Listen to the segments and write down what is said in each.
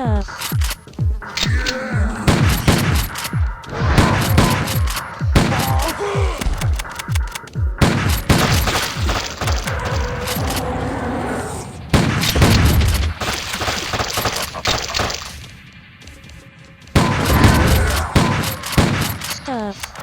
Stuff. Stuff.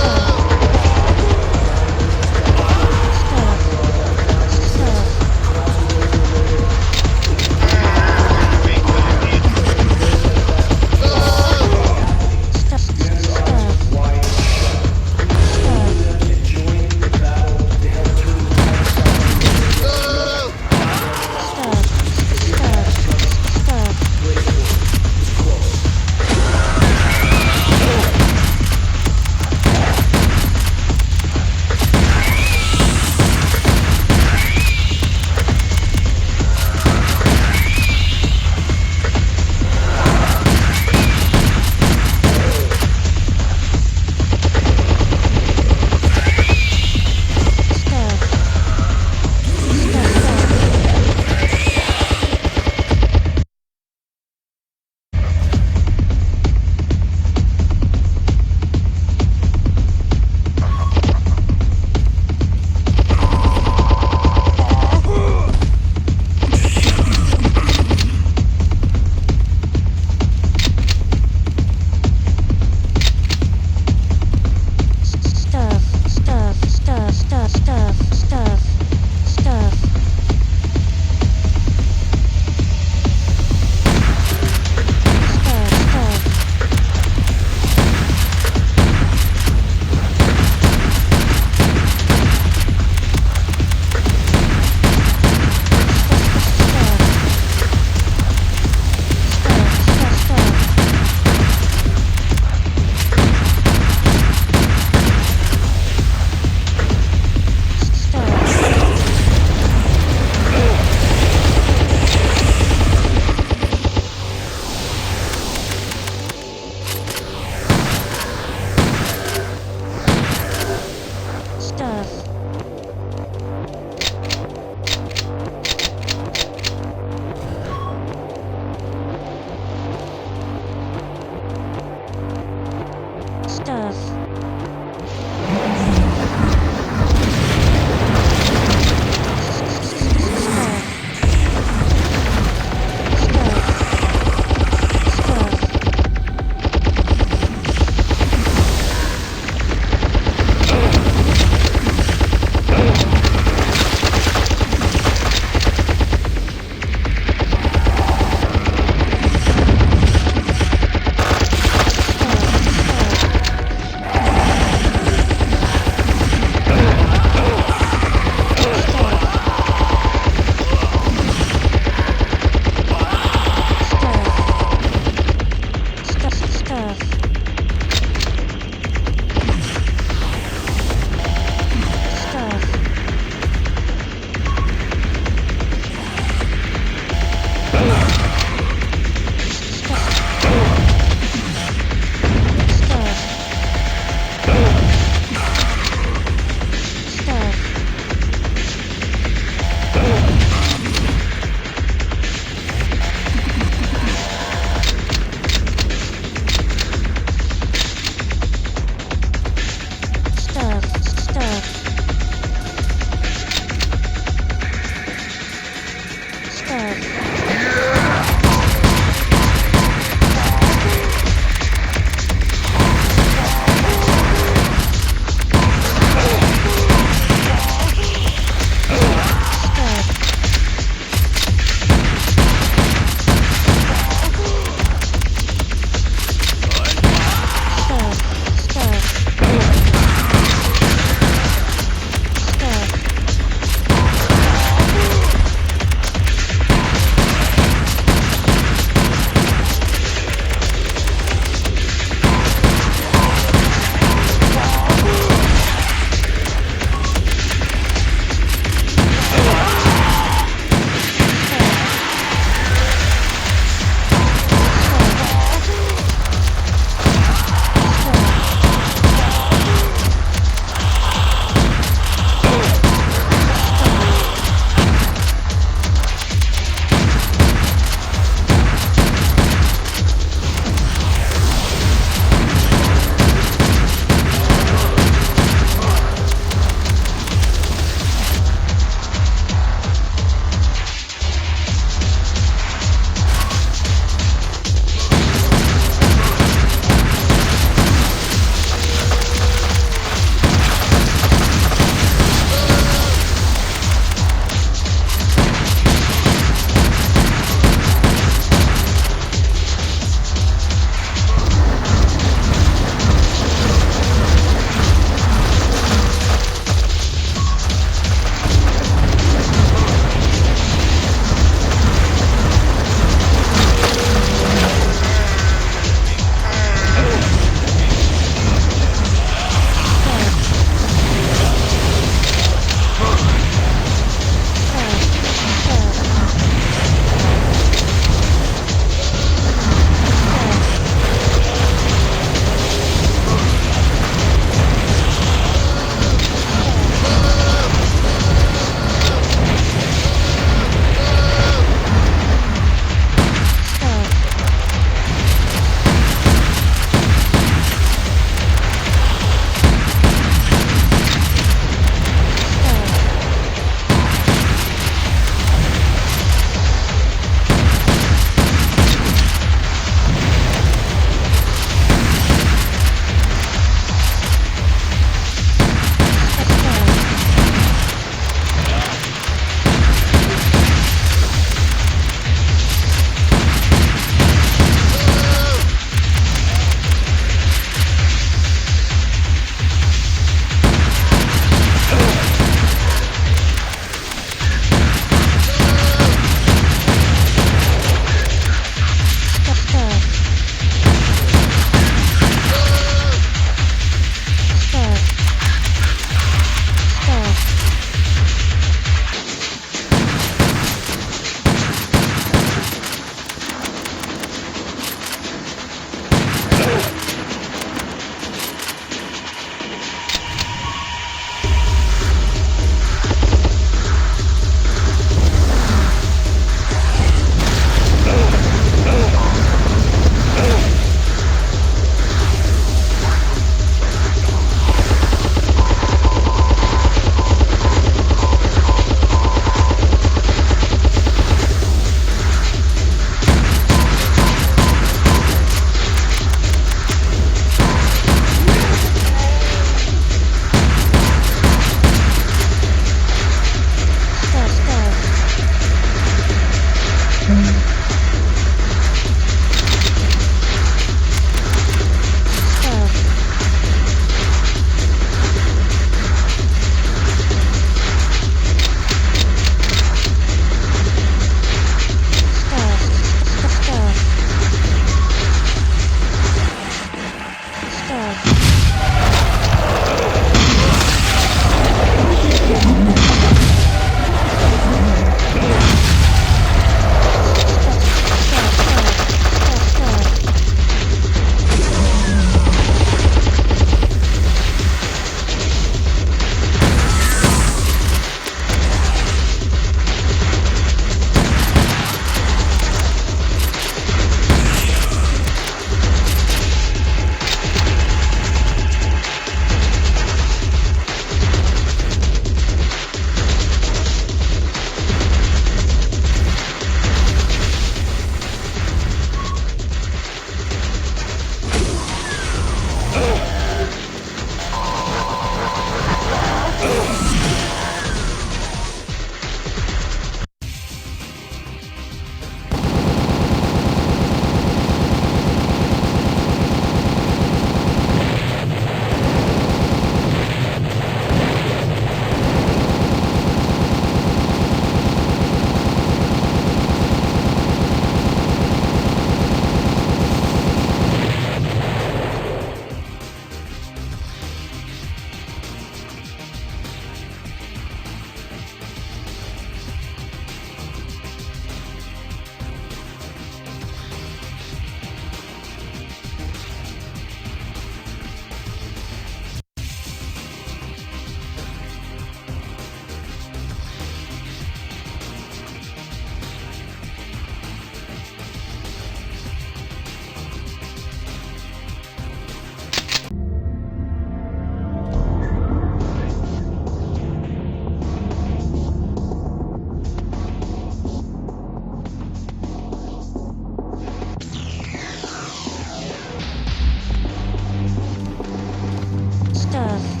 Stuff.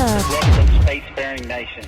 Welcome, spacefaring nation.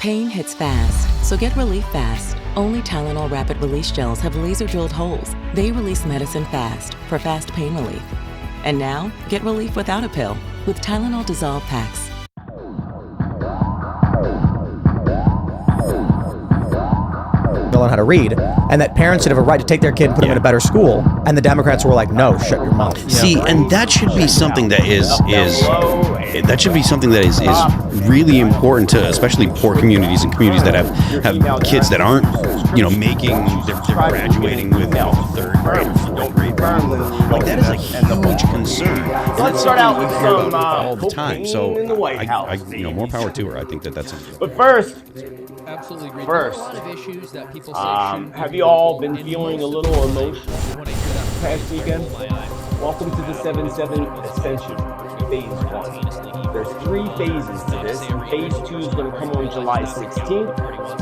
Pain hits fast, so get relief fast. Only Tylenol Rapid Release Gels have laser-drilled holes. They release medicine fast for fast pain relief. And now, get relief without a pill with Tylenol Dissolve Packs. Learn how to read, and that parents should have a right to take their kid and put them in a better school, and the Democrats were like, no, shut your mouth. See, and that should be something that is really important to especially poor communities and communities that have kids that aren't, making they're graduating with third grade or fourth grade. Like, that is a huge concern. Let's start out with some all the time. So in the White House. more power to her. I think that's. But first, absolutely agree. First, There are a lot of issues that people say have you all been feeling a little emotional past weekend? Welcome to the 7-7 Ascension, Phase 1. There's 3 phases to this, and Phase 2 is going to come on July 16th,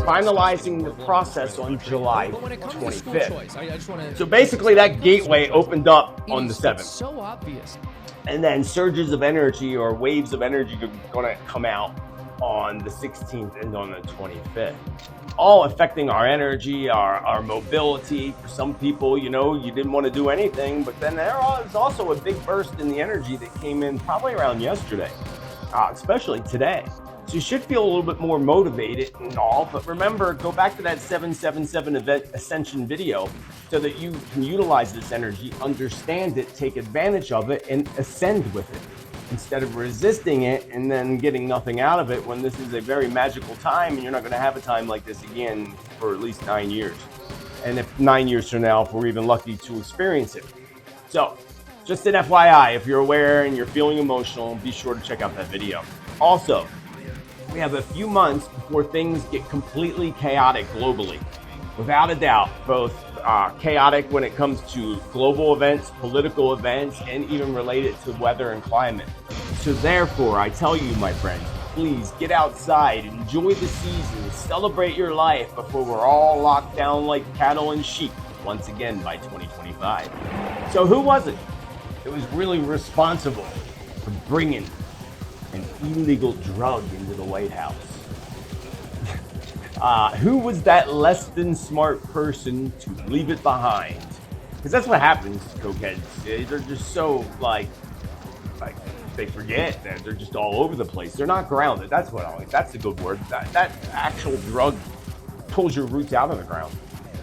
finalizing the process on July 25th. So basically that gateway opened up on the 7th. So obvious. And then surges of energy or waves of energy are going to come out on the 16th and on the 25th, all affecting our energy, our mobility. For some people, you didn't want to do anything, but then there was also a big burst in the energy that came in probably around yesterday, especially today. So you should feel a little bit more motivated and all, but remember, go back to that 777 event Ascension video so that you can utilize this energy, understand it, take advantage of it, and ascend with it, instead of resisting it and then getting nothing out of it, when this is a very magical time and you're not going to have a time like this again for at least 9 years. And if 9 years from now, if we're even lucky to experience it. So just an FYI, if you're aware and you're feeling emotional, be sure to check out that video. Also, we have a few months before things get completely chaotic globally. Without a doubt, both chaotic when it comes to global events, political events, and even related to weather and climate. So therefore, I tell you, my friends, please get outside, enjoy the season, celebrate your life before we're all locked down like cattle and sheep once again by 2025. So who was it? It was really responsible for bringing an illegal drug into the White House. Who was that less than smart person to leave it behind? Because that's what happens to cokeheads. They're just so like they forget that they're just all over the place. They're not grounded. That's the good word. That actual drug pulls your roots out of the ground,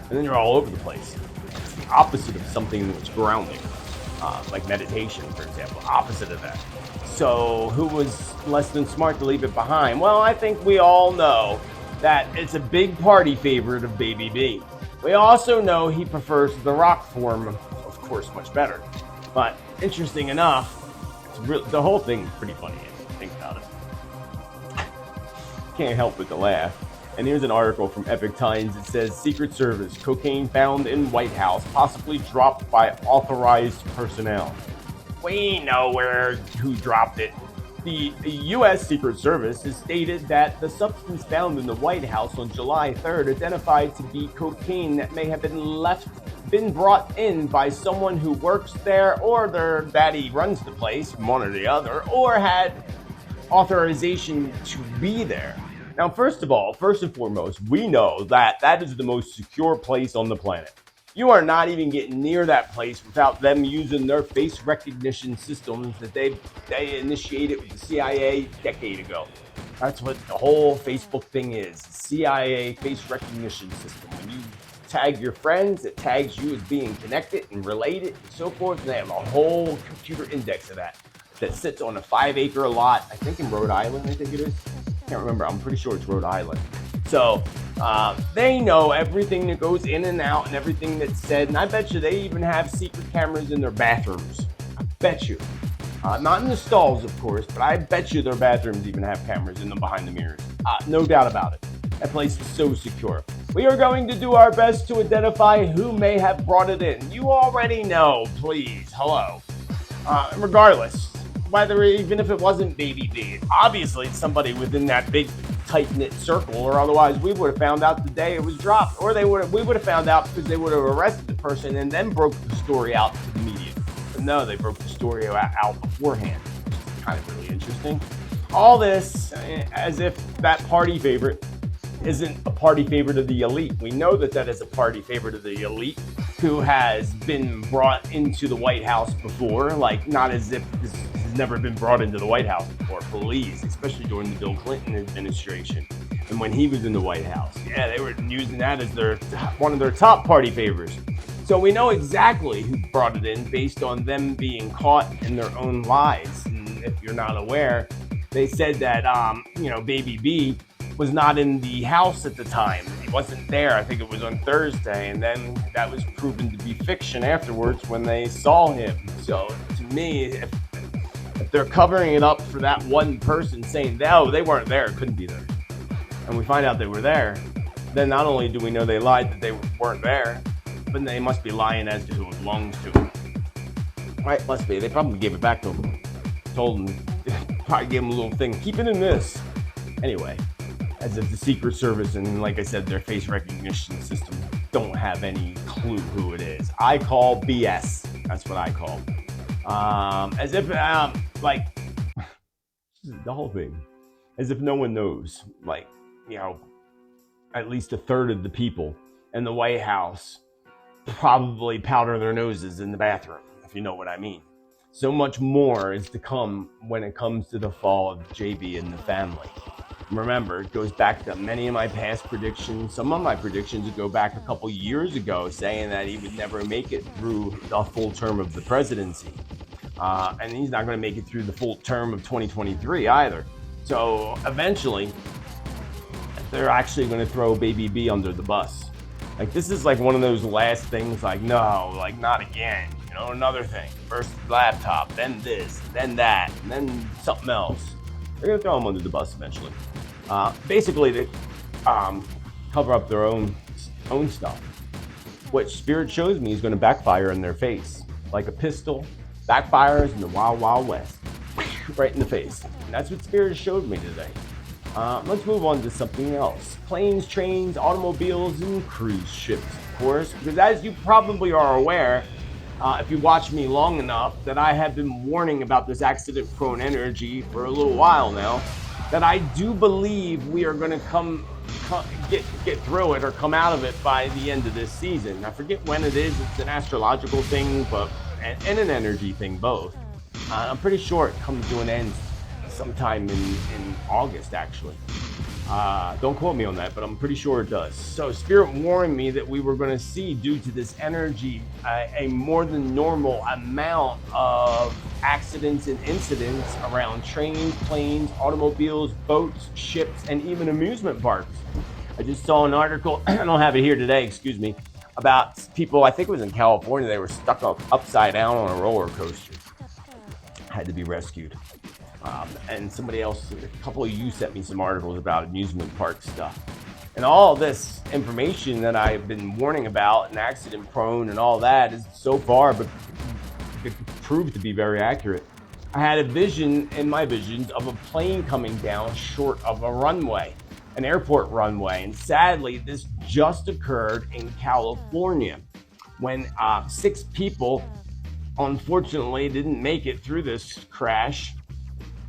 and then you're all over the place. It's the opposite of something that's grounding, like meditation, for example. Opposite of that. So who was less than smart to leave it behind? Well, I think we all know that it's a big party favorite of Baby B. We also know he prefers the rock form, of course, much better. But interesting enough, the whole thing's pretty funny if you think about it. Can't help but to laugh. And here's an article from Epic Times. It says, Secret Service, cocaine found in White House, possibly dropped by authorized personnel. We know who dropped it. The U.S. Secret Service has stated that the substance found in the White House on July 3rd identified to be cocaine that may have been brought in by someone who works there, or their daddy runs the place, one or the other, or had authorization to be there. Now, first and foremost, we know that that is the most secure place on the planet. You are not even getting near that place without them using their face recognition systems that they initiated with the CIA a decade ago. That's what the whole Facebook thing is. CIA face recognition system. When you tag your friends, it tags you as being connected and related and so forth. And they have a whole computer index of that sits on a 5-acre lot, I think in Rhode Island, I think it is. Can't remember. I'm pretty sure it's Rhode Island. So they know everything that goes in and out and everything that's said. And I bet you they even have secret cameras in their bathrooms. I bet you. Not in the stalls, of course, but I bet you their bathrooms even have cameras in them behind the mirrors. No doubt about it. That place is so secure. We are going to do our best to identify who may have brought it in. You already know, please. Hello. Regardless, even if it wasn't Baby B, obviously it's somebody within that big tight-knit circle, or otherwise we would have found out the day it was dropped, or we would have found out because they would have arrested the person and then broke the story out to the media. But no, they broke the story out beforehand, which is kind of really interesting. All this as if that party favorite isn't a party favorite of the elite. We know that that is a party favorite of the elite who has been brought into the White House before, like not as if this has never been brought into the White House before. Please, especially during the Bill Clinton administration and when he was in the White House. Yeah, they were using that as one of their top party favorites. So we know exactly who brought it in based on them being caught in their own lies. And if you're not aware, they said that, Baby B was not in the house at the time. He wasn't there. I think it was on Thursday. And then that was proven to be fiction afterwards when they saw him. So to me, if they're covering it up for that one person saying, no, they weren't there, couldn't be there, and we find out they were there, then not only do we know they lied that they weren't there, but they must be lying as to who it belongs to. Right, must be. They probably gave it back to him. Told him, probably gave him a little thing, keep it in this. Anyway, as if the Secret Service and, like I said, their face recognition system don't have any clue who it is. I call BS. That's what I call. As if, the whole thing. As if no one knows, at least a third of the people in the White House probably powder their noses in the bathroom, if you know what I mean. So much more is to come when it comes to the fall of JB and the family. Remember, it goes back to many of my past predictions. Some of my predictions go back a couple years ago, saying that he would never make it through the full term of the presidency. And he's not going to make it through the full term of 2023 either. So eventually, they're actually going to throw Baby B under the bus. This is one of those last things, no, not again. Another thing. First laptop, then this, then that, and then something else. They're going to throw him under the bus eventually. Basically, to cover up their own stuff. What Spirit shows me is going to backfire in their face. Like a pistol, backfires in the Wild Wild West. Right in the face. And that's what Spirit showed me today. Let's move on to something else. Planes, trains, automobiles, and cruise ships, of course. Because as you probably are aware, if you watch me long enough, that I have been warning about this accident-prone energy for a little while now, that I do believe we are going to get through it or come out of it by the end of this season. I forget when it is. It's an astrological thing, and an energy thing, both. I'm pretty sure it comes to an end sometime in August, actually. Don't quote me on that, but I'm pretty sure it does. So Spirit warned me that we were going to see, due to this energy, a more than normal amount of accidents and incidents around trains, planes, automobiles, boats, ships, and even amusement parks. I just saw an article, I don't have it here today, excuse me, about people, I think it was in California, they were stuck upside down on a roller coaster. Had to be rescued. And somebody else, a couple of you sent me some articles about amusement park stuff. And all this information that I've been warning about and accident prone and all that is so far, but it proved to be very accurate. I had a vision in my visions of a plane coming down short of a runway, an airport runway. And sadly, this just occurred in California when 6 people, unfortunately, didn't make it through this crash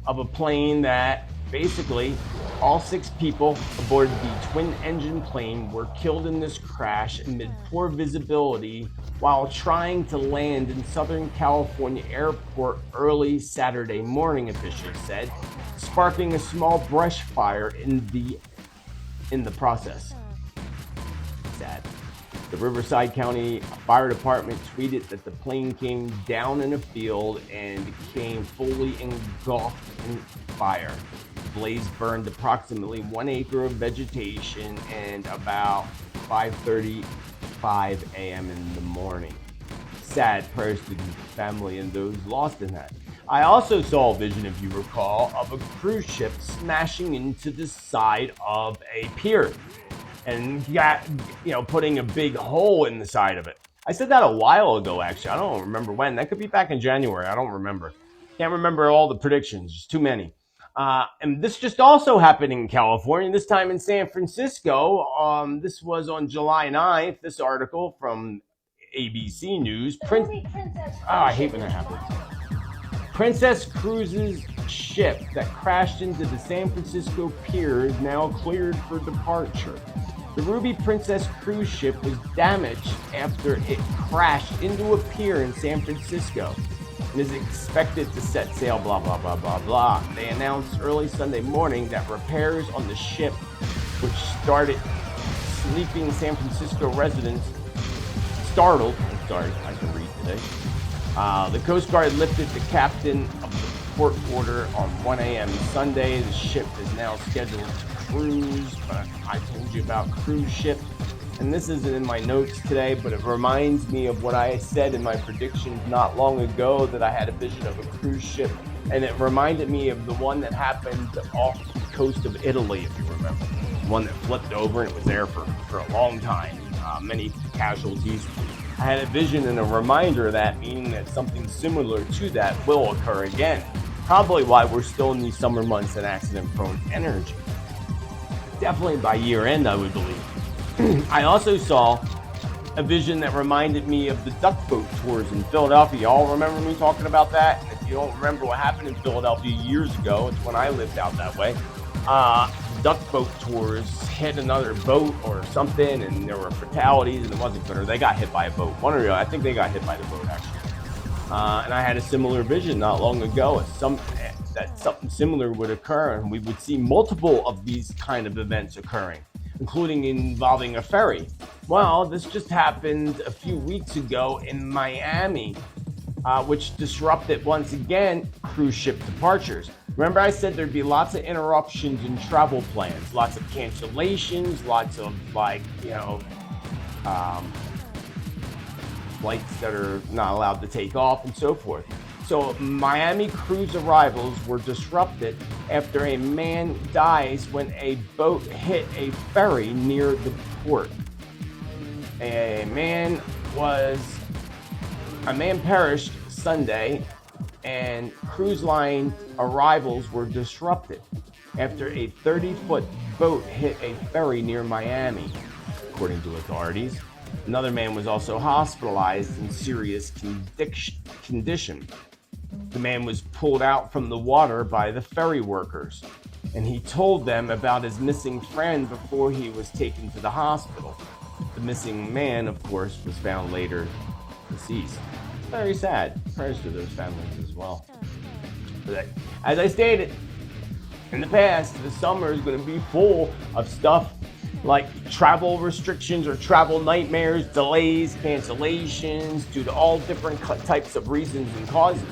of a plane that basically all 6 people aboard the twin engine plane were killed in this crash amid poor visibility while trying to land in Southern California airport early Saturday morning, officials said, sparking a small brush fire in the process. Sad. The Riverside County Fire Department tweeted that the plane came down in a field and became fully engulfed in fire. The blaze burned approximately 1 acre of vegetation and about 5:35 a.m. in the morning. Sad prayers to the family and those lost in that. I also saw a vision, if you recall, of a cruise ship smashing into the side of a pier and putting a big hole in the side of it. I said that a while ago, actually. I don't remember when. That could be back in January. I don't remember. Can't remember all the predictions. Just too many. And this just also happened in California, this time in San Francisco. This was on July 9th, this article from ABC News. I hate when that happens. Princess Cruises ship that crashed into the San Francisco pier is now cleared for departure. The Ruby Princess cruise ship was damaged after it crashed into a pier in San Francisco and is expected to set sail, blah, blah, blah, blah, blah. They announced early Sunday morning that repairs on the ship, which started sleeping San Francisco residents, startled, I'm sorry, I can read today. The Coast Guard lifted the captain of the port order on 1 a.m. Sunday. The ship is now scheduled to cruise, but I told you about cruise ships, and this isn't in my notes today, but it reminds me of what I said in my predictions not long ago, that I had a vision of a cruise ship, and it reminded me of the one that happened off the coast of Italy, if you remember. The one that flipped over and it was there for a long time. Many casualties. I had a vision and a reminder of that, meaning that something similar to that will occur again. Probably why we're still in these summer months and accident-prone energy. Definitely by year end, I would believe. I also saw a vision that reminded me of the duck boat tours in Philadelphia. Y'all remember me talking about that? And if you don't remember what happened in Philadelphia years ago, it's when I lived out that way. Duck boat tours hit another boat or something, and there were fatalities, and it wasn't good, or they got hit by a boat. One or the other. I think they got hit by the boat, actually. And I had a similar vision not long ago that something similar would occur, and we would see multiple of these kind of events occurring, including involving a ferry. Well, this just happened a few weeks ago in Miami, which disrupted once again cruise ship departures. Remember I said there'd be lots of interruptions in travel plans, lots of cancellations, lots of flights that are not allowed to take off and so forth. So Miami cruise arrivals were disrupted after a man dies when a boat hit a ferry near the port. A man perished Sunday, and cruise line arrivals were disrupted after a 30-foot boat hit a ferry near Miami, according to authorities. Another man was also hospitalized in serious condition. The man was pulled out from the water by the ferry workers, and he told them about his missing friend before he was taken to the hospital. The missing man, of course, was found later deceased. Very sad. Prayers to those families as well. But as I stated in the past, the summer is going to be full of stuff like travel restrictions or travel nightmares, delays, cancellations, due to all different types of reasons and causes.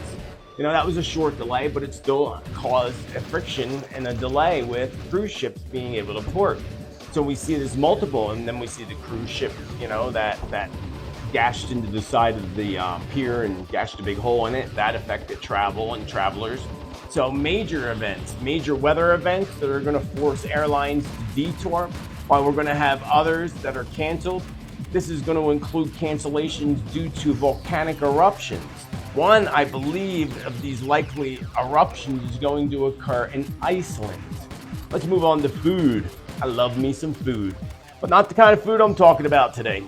You know, that was a short delay, but it still caused a friction and a delay with cruise ships being able to port. So we see this multiple, and then we see the cruise ship, that gashed into the side of the pier and gashed a big hole in it. That affected travel and travelers. So major events, major weather events that are going to force airlines to detour, while we're going to have others that are canceled. This is going to include cancellations due to volcanic eruptions. One, I believe, of these likely eruptions is going to occur in Iceland. Let's move on to food. I love me some food, but not the kind of food I'm talking about today.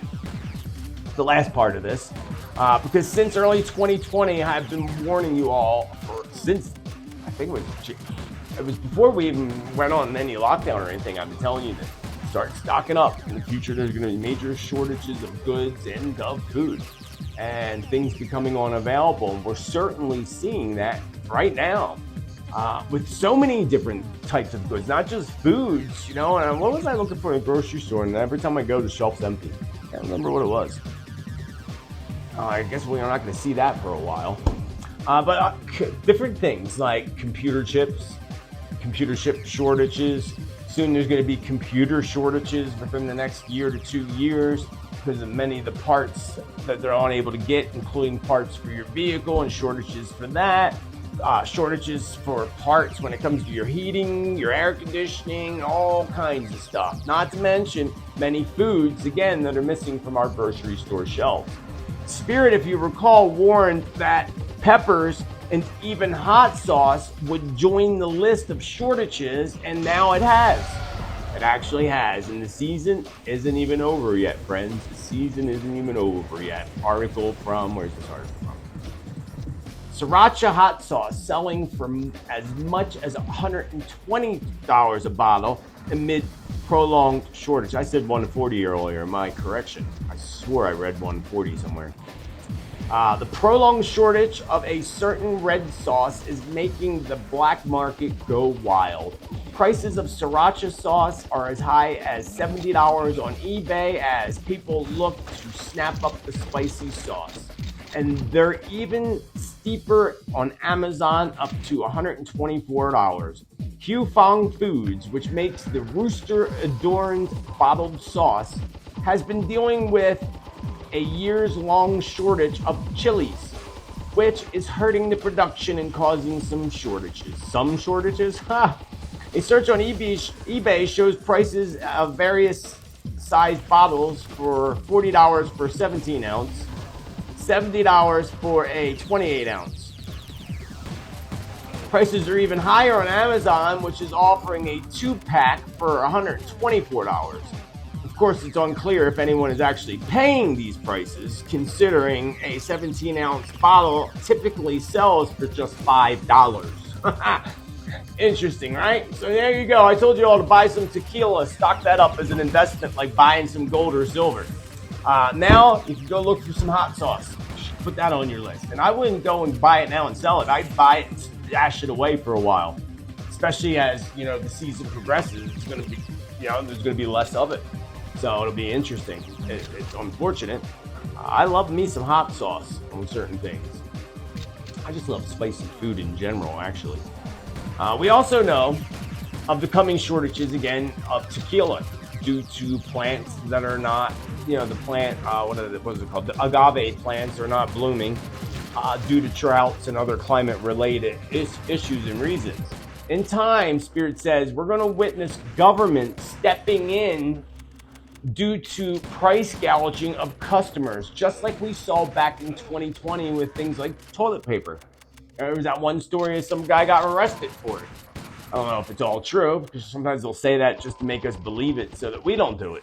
The last part of this, because since early 2020, I've been warning you all since I think it was before we even went on any lockdown or anything. I've been telling you to start stocking up. In the future, there's going to be major shortages of goods and of food, and things becoming unavailable. We're certainly seeing that right now with so many different types of goods, not just foods. And what was I looking for in a grocery store? And every time I go, the shelf's empty. I can't remember what it was. I guess we're not going to see that for a while. But different things like computer chip shortages. Soon there's going to be computer shortages within the next year to 2 years because of many of the parts that they're unable to get, including parts for your vehicle and shortages for that. Shortages for parts when it comes to your heating, your air conditioning, all kinds of stuff. Not to mention many foods, again, that are missing from our grocery store shelves. Spirit, if you recall, warned that peppers and even hot sauce would join the list of shortages, and now it has. It actually has, and the season isn't even over yet, friends. The season isn't even over yet. Article from, where's this article from? Sriracha hot sauce selling for as much as $120 a bottle amid prolonged shortage. I said 140 earlier, my correction. I swore I read 140 somewhere. The prolonged shortage of a certain red sauce is making the black market go wild. Prices of sriracha sauce are as high as $70 on eBay as people look to snap up the spicy sauce. And they're even steeper on Amazon, up to $124. Hugh Fong Foods, which makes the rooster-adorned bottled sauce, has been dealing with a years-long shortage of chilies, which is hurting the production and causing some shortages. Some shortages? Ha! A search on eBay shows prices of various size bottles for $40 for a 17 ounce, $70 for a 28 ounce. Prices are even higher on Amazon, which is offering a 2-pack for $124. Of course, it's unclear if anyone is actually paying these prices, considering a 17-ounce bottle typically sells for just $5. Interesting, right? So there you go. I told you all to buy some tequila, stock that up as an investment like buying some gold or silver. Now you can go look for some hot sauce. Put that on your list. And I wouldn't go and buy it now and sell it. I'd buy it and stash it away for a while. Especially as, the season progresses, it's going to be, there's going to be less of it. So it'll be interesting. It's unfortunate. I love me some hot sauce on certain things. I just love spicy food in general, actually. We also know of the coming shortages, again, of tequila due to plants that are not, the plant, what is it called? The agave plants are not blooming due to droughts and other climate-related issues and reasons. In time, Spirit says, we're going to witness government stepping in due to price gouging of customers, just like we saw back in 2020 with things like toilet paper. There was that one story of some guy got arrested for it. I don't know if it's all true, because sometimes they'll say that just to make us believe it so that we don't do it.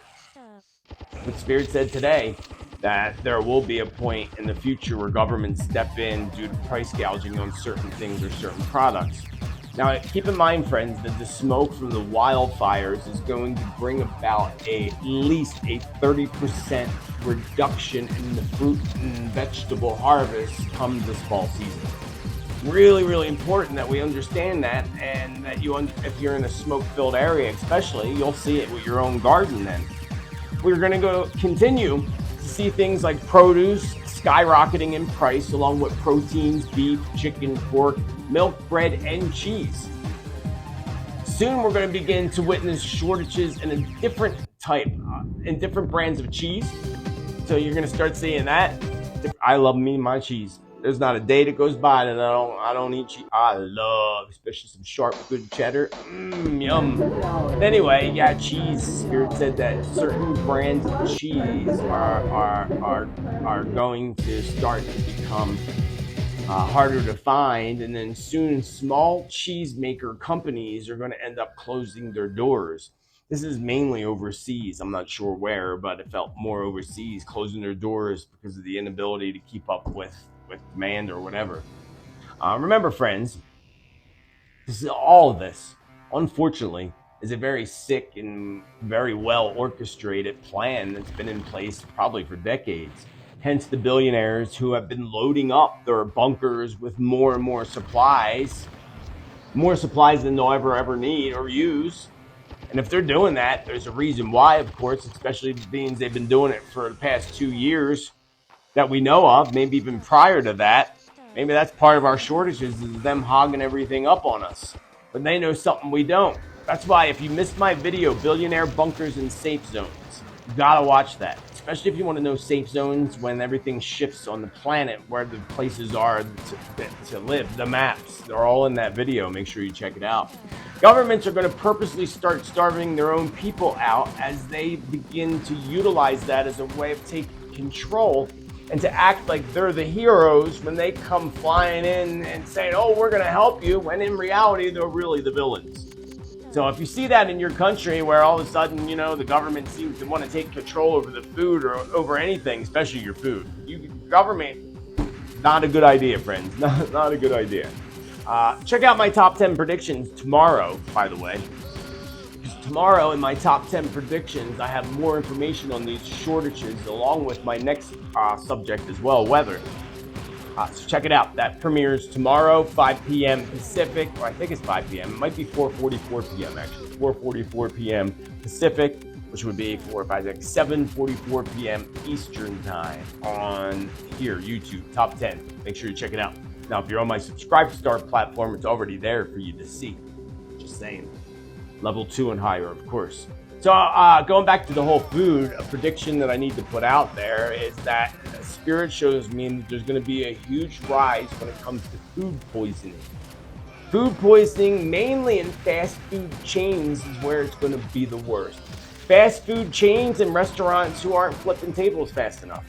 But Spirit said today that there will be a point in the future where governments step in due to price gouging on certain things or certain products. Now, keep in mind, friends, that the smoke from the wildfires is going to bring about at least a 30% reduction in the fruit and vegetable harvest come this fall season. Really, really important that we understand that, and that if you're in a smoke-filled area especially, you'll see it with your own garden then. We're going to continue to see things like produce skyrocketing in price, along with proteins, beef, chicken, pork, milk, bread, and cheese. Soon we're going to begin to witness shortages in a different type, in different brands of cheese. So you're going to start seeing that. I love me my cheese. There's not a day that goes by that I don't eat cheese. I love, especially some sharp, good cheddar. Yum. Anyway, yeah, cheese. Spirit said that certain brands of cheese are going to start to become harder to find, and then soon small cheesemaker companies are going to end up closing their doors. This is mainly overseas. I'm not sure where, but it felt more overseas, closing their doors because of the inability to keep up with demand or whatever. Remember, friends, all of this, unfortunately, is a very sick and very well orchestrated plan that's been in place probably for decades. Hence the billionaires who have been loading up their bunkers with more and more supplies than they'll ever need or use. And if they're doing that, there's a reason why, of course, especially being they've been doing it for the past 2 years that we know of, maybe even prior to that. Maybe that's part of our shortages, is them hogging everything up on us. But they know something we don't. That's why if you missed my video, Billionaire Bunkers and Safe Zones, you gotta watch that. Especially if you want to know safe zones when everything shifts on the planet, where the places are to live, the maps. They're all in that video. Make sure you check it out. Governments are going to purposely start starving their own people out as they begin to utilize that as a way of taking control and to act like they're the heroes when they come flying in and saying, oh, we're going to help you, when in reality, they're really the villains. So if you see that in your country where all of a sudden, the government seems to want to take control over the food or over anything, especially your food, government Not a good idea, friends. Not a good idea. Check out my top 10 predictions tomorrow, by the way. Tomorrow in my top 10 predictions, I have more information on these shortages along with my next subject as well, weather. So check it out. That premieres tomorrow, 5 p.m. Pacific, or I think it's 5 p.m. It might be 4:44 p.m. actually. 4:44 p.m. Pacific, which would be 7:44 p.m. Eastern time on here, YouTube, top 10. Make sure you check it out. Now, if you're on my Subscribe Star platform, it's already there for you to see. Just saying. Level 2 and higher, of course. So going back to the whole food, a prediction that I need to put out there is that Spirit shows me that there's going to be a huge rise when it comes to food poisoning. Food poisoning, mainly in fast food chains, is where it's going to be the worst. Fast food chains and restaurants who aren't flipping tables fast enough.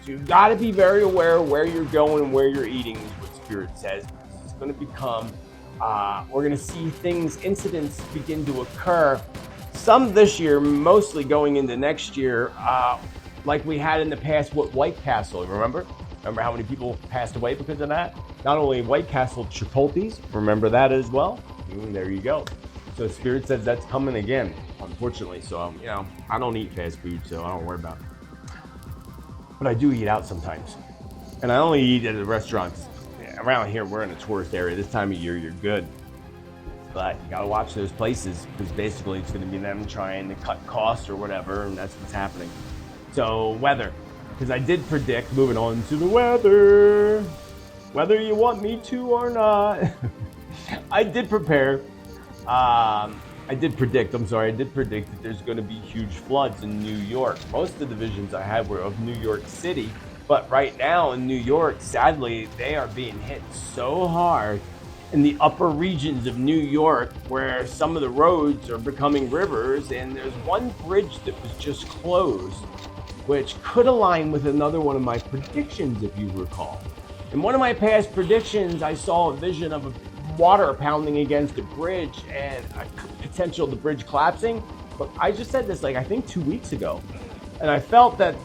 So you've got to be very aware of where you're going and where you're eating, is what Spirit says. It's going to become, we're going to see incidents begin to occur. Some this year, mostly going into next year, like we had in the past with White Castle, remember? Remember how many people passed away because of that? Not only White Castle, Chipotle's, remember that as well? There you go. So Spirit says that's coming again, unfortunately. So, I don't eat fast food, so I don't worry about it. But I do eat out sometimes. And I only eat at the restaurants. Around here, we're in a tourist area. This time of year, you're good. But you gotta watch those places because basically it's gonna be them trying to cut costs or whatever, and that's what's happening. So weather, because I did predict, moving on to the weather, whether you want me to or not, I did predict that there's gonna be huge floods in New York. Most of the visions I had were of New York City, but right now in New York, sadly, they are being hit so hard in the upper regions of New York, where some of the roads are becoming rivers, and there's one bridge that was just closed, which could align with another one of my predictions, if you recall. In one of my past predictions, I saw a vision of water pounding against a bridge and a potential the bridge collapsing. But I just said this, I think 2 weeks ago, and I felt that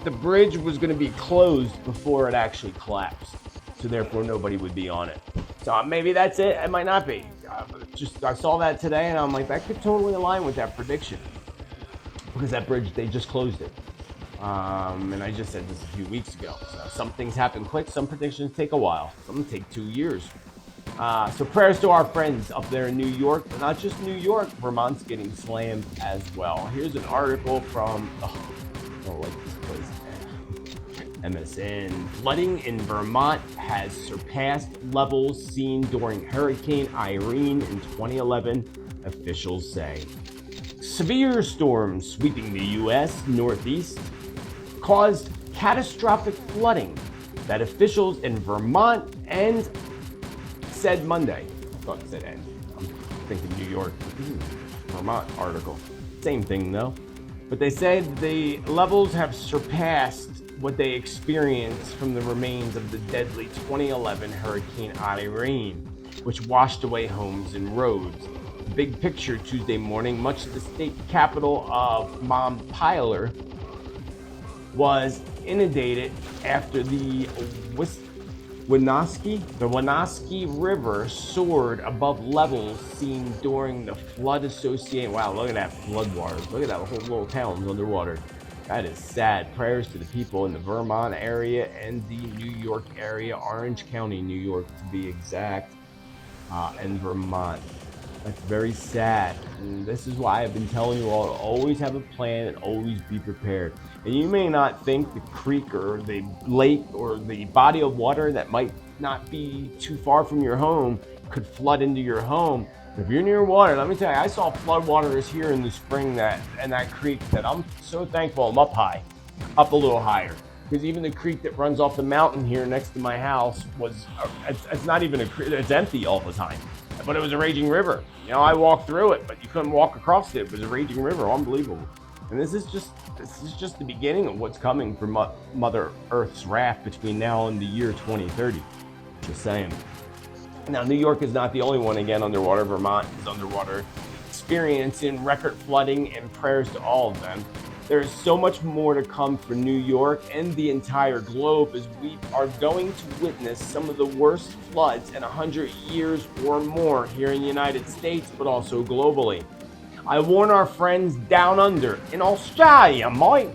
the bridge was going to be closed before it actually collapsed, so therefore nobody would be on it. So maybe that's it. It might not be. I saw that today, and I'm like, that could totally align with that prediction, because that bridge, they just closed it. And I just said this a few weeks ago. So some things happen quick. Some predictions take a while. Some take 2 years. So prayers to our friends up there in New York, but not just New York. Vermont's getting slammed as well. Here's an article from, I don't like this place. MSN. Flooding in Vermont has surpassed levels seen during Hurricane Irene in 2011, officials say. Severe storms sweeping the U.S. Northeast caused catastrophic flooding that officials in Vermont said Monday. I thought it said end. I'm thinking New York. This is a Vermont article. Same thing though. But they said the levels have surpassed what they experienced from the remains of the deadly 2011 Hurricane Irene, which washed away homes and roads. Big picture Tuesday morning, much of the state capital of Montpelier was inundated after the Winooski River soared above levels seen during the flood associated. Wow, look at that flood water. Look at that whole little town's underwater. That is sad. Prayers to the people in the Vermont area and the New York area, Orange County, New York to be exact, and Vermont. That's very sad. And this is why I've been telling you all to always have a plan and always be prepared. And you may not think the creek or the lake or the body of water that might not be too far from your home could flood into your home. If you're near water, let me tell you, I saw flood waters here in the spring and that creek that I'm so thankful I'm up high, up a little higher. Because even the creek that runs off the mountain here next to my house it's not even a creek, it's empty all the time. But it was a raging river. I walked through it, but you couldn't walk across it. It was a raging river, unbelievable. And this is just the beginning of what's coming from Mother Earth's wrath between now and the year 2030. Just saying. Now, New York is not the only one again underwater. Vermont is underwater, experiencing record flooding, and prayers to all of them. There is so much more to come for New York and the entire globe as we are going to witness some of the worst floods in 100 years or more here in the United States, but also globally. I warn our friends down under in Australia, Mike.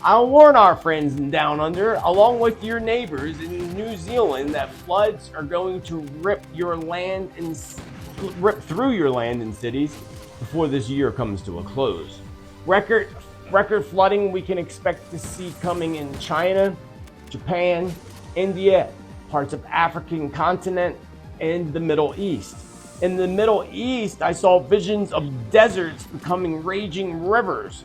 I warn our friends down under, along with your neighbors in New Zealand, that floods are going to rip through your land and cities before this year comes to a close. Record flooding we can expect to see coming in China, Japan, India, parts of African continent, and the Middle East. In the Middle East, I saw visions of deserts becoming raging rivers.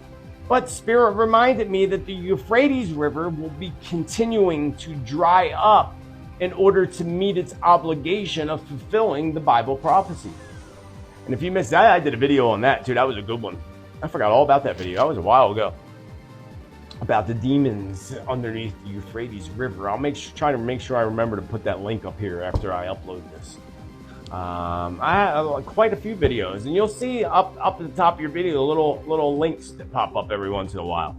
But Spirit reminded me that the Euphrates River will be continuing to dry up in order to meet its obligation of fulfilling the Bible prophecy. And if you missed that, I did a video on that too. That was a good one. I forgot all about that video. That was a while ago. About the demons underneath the Euphrates River. I'll try to make sure I remember to put that link up here after I upload this. I have quite a few videos, and you'll see up at the top of your video little links that pop up every once in a while.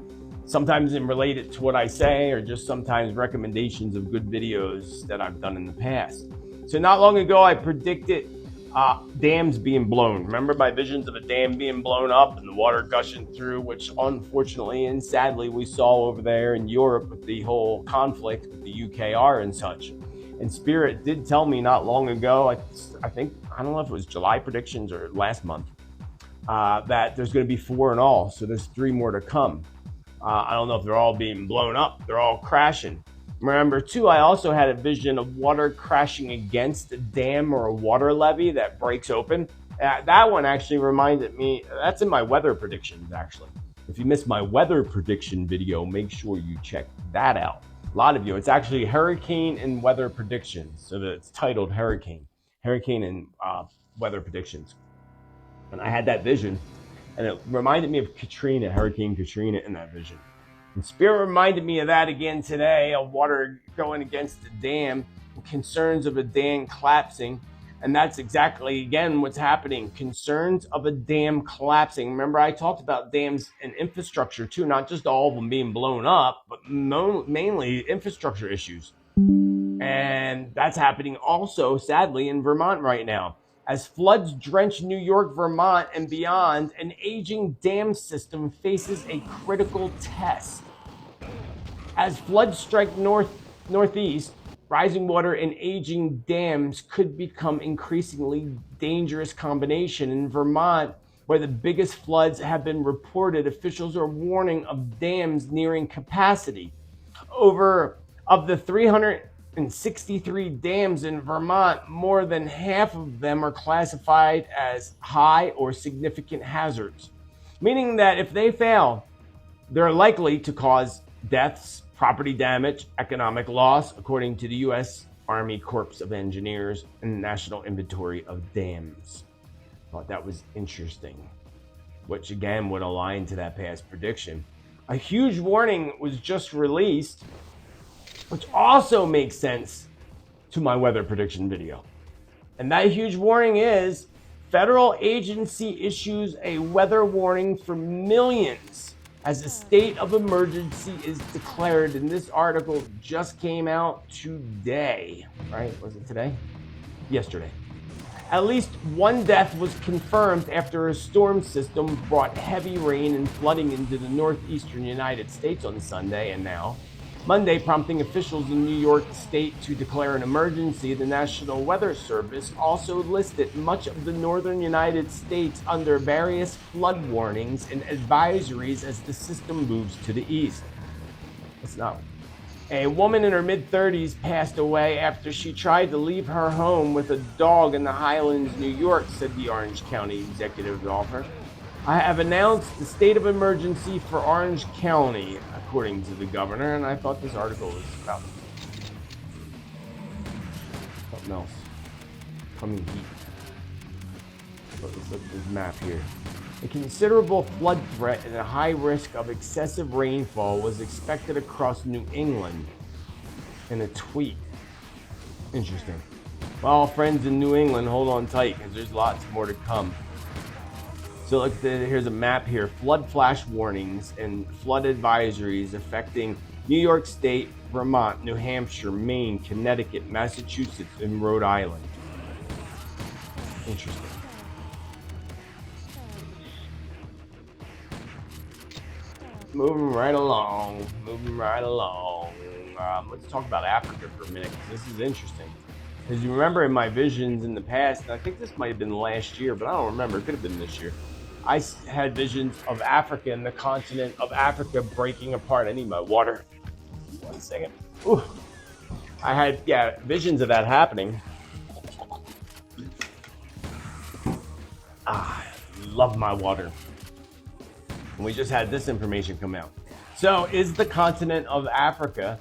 Sometimes related to what I say, or just sometimes recommendations of good videos that I've done in the past. So not long ago, I predicted dams being blown. Remember my visions of a dam being blown up and the water gushing through, which unfortunately and sadly we saw over there in Europe with the whole conflict with the UKR and such. And Spirit did tell me not long ago, I don't know if it was July predictions or last month, that there's going to be 4 in all. So there's 3 more to come. I don't know if they're all being blown up. They're all crashing. Remember too, I also had a vision of water crashing against a dam or a water levee that breaks open. That one actually reminded me, that's in my weather predictions actually. If you missed my weather prediction video, make sure you check that out. A lot of you, it's actually hurricane and weather predictions. So that it's titled hurricane and weather predictions. And I had that vision and it reminded me of Katrina, Hurricane Katrina in that vision. And Spirit reminded me of that again today, of water going against the dam, concerns of a dam collapsing. And that's exactly, again, what's happening. Concerns of a dam collapsing. Remember, I talked about dams and infrastructure too, not just all of them being blown up, but mainly infrastructure issues. And that's happening also, sadly, in Vermont right now. As floods drench New York, Vermont, and beyond, an aging dam system faces a critical test. As floods strike northeast, rising water and aging dams could become increasingly dangerous combination. In Vermont, where the biggest floods have been reported, officials are warning of dams nearing capacity. Of the 363 dams in Vermont, more than half of them are classified as high or significant hazards, meaning that if they fail, they're likely to cause deaths, property damage, economic loss, according to the U.S. Army Corps of Engineers and the National Inventory of Dams. Thought that was interesting, which again would align to that past prediction. A huge warning was just released, which also makes sense to my weather prediction video. And that huge warning is federal agency issues a weather warning for millions as a state of emergency is declared. And this article just came out today, right? Was it today? Yesterday. At least 1 death was confirmed after a storm system brought heavy rain and flooding into the northeastern United States on Sunday and now Monday, prompting officials in New York State to declare an emergency. The National Weather Service also listed much of the northern United States under various flood warnings and advisories as the system moves to the east. It's not. A woman in her mid-30s passed away after she tried to leave her home with a dog in the Highlands, New York, said the Orange County executive officer. I have announced the state of emergency for Orange County, according to the governor, and I thought this article was about something else. Coming heat. Let's look at this map here. A considerable flood threat and a high risk of excessive rainfall was expected across New England in a tweet. Interesting. Well, friends in New England, hold on tight because there's lots more to come. So look, here's a map here. Flood flash warnings and flood advisories affecting New York State, Vermont, New Hampshire, Maine, Connecticut, Massachusetts, and Rhode Island. Interesting. Moving right along. Let's talk about Africa for a minute, because this is interesting. Because you remember in my visions in the past, and I think this might have been last year, but I don't remember. It could have been this year. I had visions of Africa and the continent of Africa breaking apart. I need my water. 1 second. Ooh. I had, visions of that happening. Love my water. And we just had this information come out. So is the continent of Africa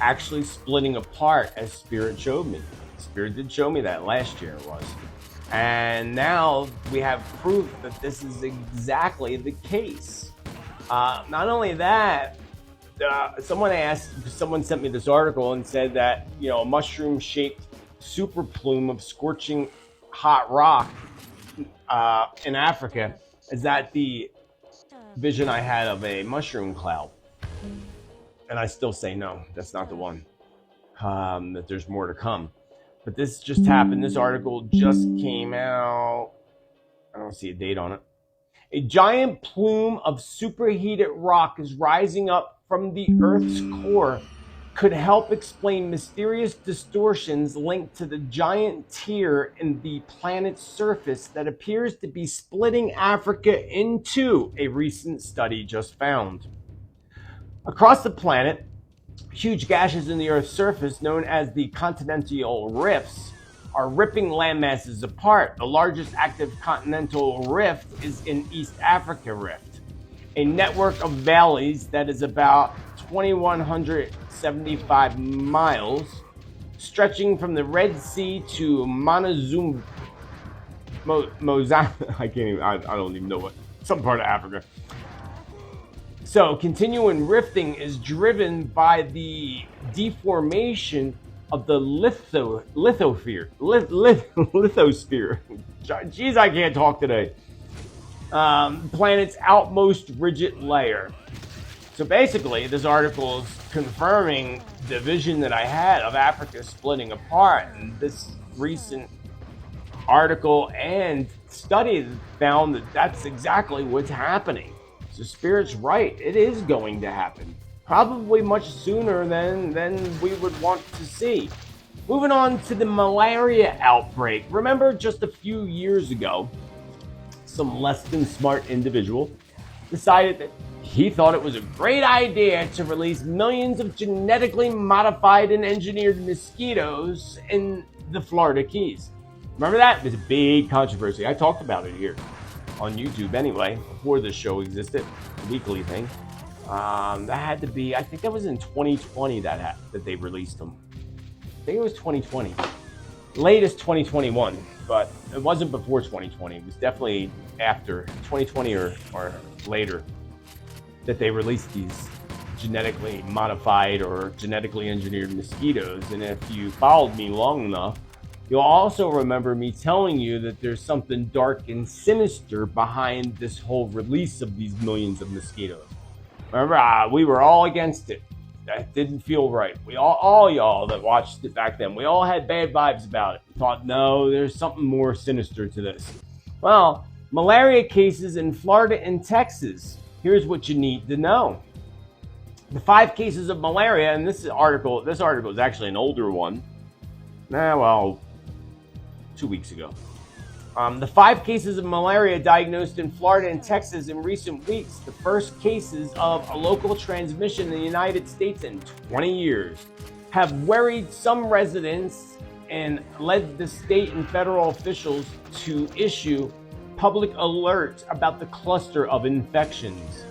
actually splitting apart, as Spirit showed me? Spirit did show me that last year it was. And now we have proof that this is exactly the case. Not only that, someone sent me this article and said that, a mushroom-shaped super plume of scorching hot rock in Africa is that the vision I had of a mushroom cloud. And I still say no, that's not the one. That there's more to come. But this just happened. This article just came out. I don't see a date on it. A giant plume of superheated rock is rising up from the Earth's core. Could help explain mysterious distortions linked to the giant tear in the planet's surface that appears to be splitting Africa in two, a recent study just found. Across the planet, huge gashes in the Earth's surface, known as the continental rifts, are ripping landmasses apart. The largest active continental rift is in East Africa Rift, a network of valleys that is about 2,175 miles, stretching from the Red Sea to Mozambique. I don't even know what, some part of Africa. So continuing rifting is driven by the deformation of the lithosphere. Jeez, I can't talk today. Planet's outmost rigid layer. So basically, this article is confirming the vision that I had of Africa splitting apart. And this recent article and study found that that's exactly what's happening. So Spirit's right. It is going to happen. Probably much sooner than we would want to see. Moving on to the malaria outbreak. Remember just a few years ago, some less than smart individual decided that he thought it was a great idea to release millions of genetically modified and engineered mosquitoes in the Florida Keys. Remember that? It was a big controversy. I talked about it here on YouTube anyway, before this show existed, the weekly thing. That had to be, I think that was in 2020 that they released them. I think it was 2020. Latest 2021, but it wasn't before 2020. It was definitely after 2020 or later that they released these genetically modified or genetically engineered mosquitoes. And if you followed me long enough, you'll also remember me telling you that there's something dark and sinister behind this whole release of these millions of mosquitoes. Remember, we were all against it. That didn't feel right. We all y'all that watched it back then, we all had bad vibes about it. We thought, no, there's something more sinister to this. Well, malaria cases in Florida and Texas. Here's what you need to know. The 5 cases of malaria, and this article is actually an older one. 2 weeks ago. The 5 cases of malaria diagnosed in Florida and Texas in recent weeks, the first cases of a local transmission in the United States in 20 years, have worried some residents and led the state and federal officials to issue public alerts about the cluster of infections.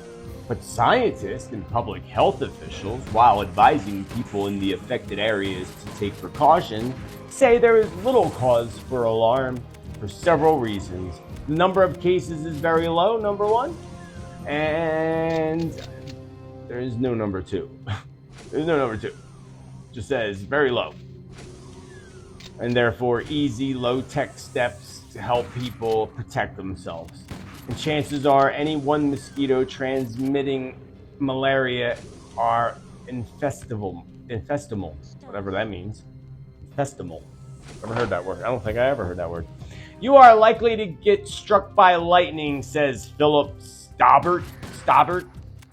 But scientists and public health officials, while advising people in the affected areas to take precaution, say there is little cause for alarm for several reasons. The number of cases is very low, number one, and there is no number 2. There's no number 2. Just says very low. And therefore easy, low-tech steps to help people protect themselves. And chances are any one mosquito transmitting malaria are infestable, whatever that means. Infestable. Never heard that word. I don't think I ever heard that word. You are likely to get struck by lightning, says Philip Stobbart,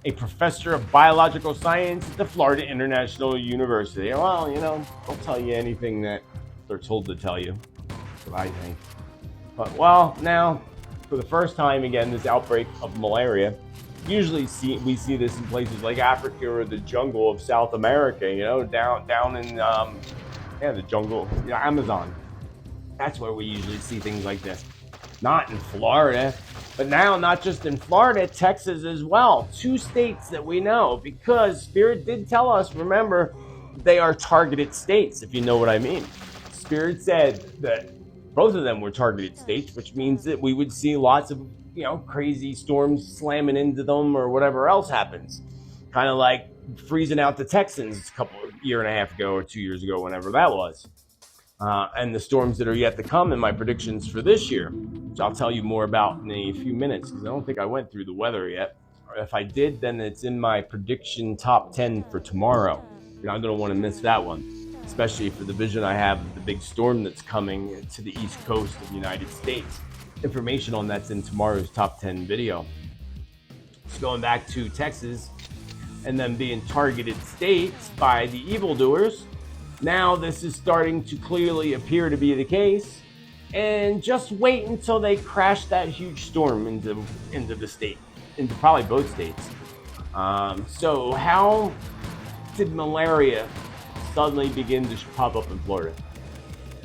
a professor of biological science at the Florida International University. Well, you know, they'll tell you anything that they're told to tell you. That's what I think. But, well, now, for the first time again, this outbreak of malaria. Usually we see this in places like Africa or the jungle of South America, you know, down in the jungle, Amazon. That's where we usually see things like this. Not in Florida, but now not just in Florida, Texas as well. 2 states that we know, because Spirit did tell us, remember, they are targeted states, if you know what I mean. Spirit said that both of them were targeted states, which means that we would see lots of, you know, crazy storms slamming into them or whatever else happens. Kind of like freezing out the Texans a year and a half ago or 2 years ago, whenever that was. And the storms that are yet to come in my predictions for this year, which I'll tell you more about in a few minutes, because I don't think I went through the weather yet. Or if I did, then it's in my prediction top 10 for tomorrow. You're not going to want to miss that one, especially for the vision I have of the big storm that's coming to the east coast of the United States. Information on that's in tomorrow's top 10 video. Just going back to Texas and them being targeted states by the evildoers. Now this is starting to clearly appear to be the case. And just wait until they crash that huge storm into the state, into probably both states. So how did malaria suddenly begin to pop up in Florida?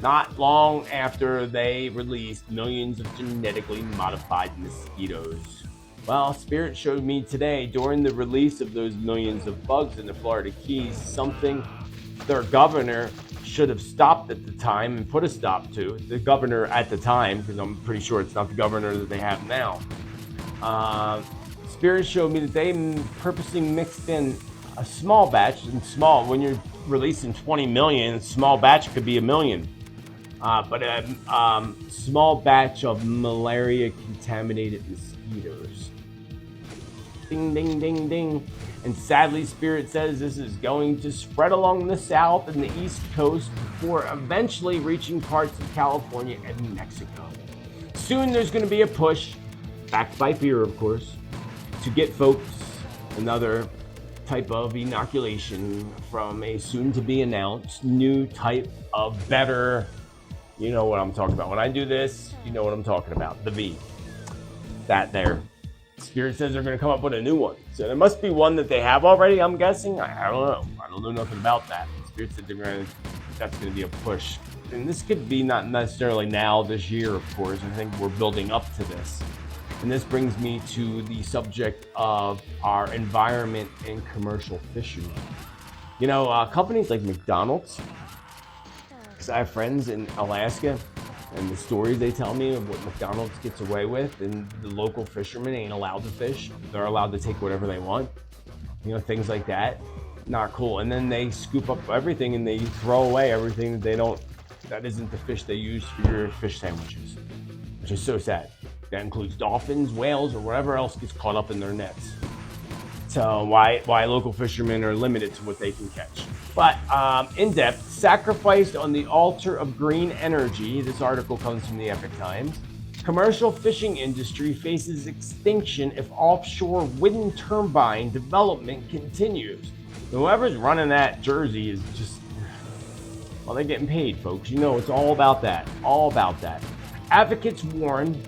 Not long after they released millions of genetically modified mosquitoes. Well, Spirit showed me today, during the release of those millions of bugs in the Florida Keys, something their governor should have stopped at the time and put a stop to. The governor at the time, because I'm pretty sure it's not the governor that they have now. Spirit showed me that they purposely mixed in a small batch, and small, when you're releasing 20 million, a small batch could be 1 million. But a small batch of malaria-contaminated mosquitoes. Ding, ding, ding, ding. And sadly, Spirit says this is going to spread along the south and the east coast before eventually reaching parts of California and Mexico. Soon there's going to be a push, backed by fear, of course, to get folks another type of inoculation from a soon-to-be-announced new type of better. You know what I'm talking about. When I do this, you know what I'm talking about. The V. That there. Spirit says they're going to come up with a new one. So there must be one that they have already, I'm guessing. I don't know. I don't know nothing about that. Spirit said that's going to be a push. And this could be not necessarily now, this year, of course. I think we're building up to this. And this brings me to the subject of our environment and commercial fishing. You know, companies like McDonald's, because I have friends in Alaska, and the stories they tell me of what McDonald's gets away with, and the local fishermen ain't allowed to fish. They're allowed to take whatever they want. You know, things like that. Not cool. And then they scoop up everything and they throw away everything that isn't the fish they use for your fish sandwiches, which is so sad. That includes dolphins, whales, or whatever else gets caught up in their nets. So why local fishermen are limited to what they can catch. But in depth, sacrificed on the altar of green energy. This article comes from the Epic Times. Commercial fishing industry faces extinction if offshore wind turbine development continues. Whoever's running that Jersey is just, well, they're getting paid, folks. You know, it's all about that. All about that. Advocates warn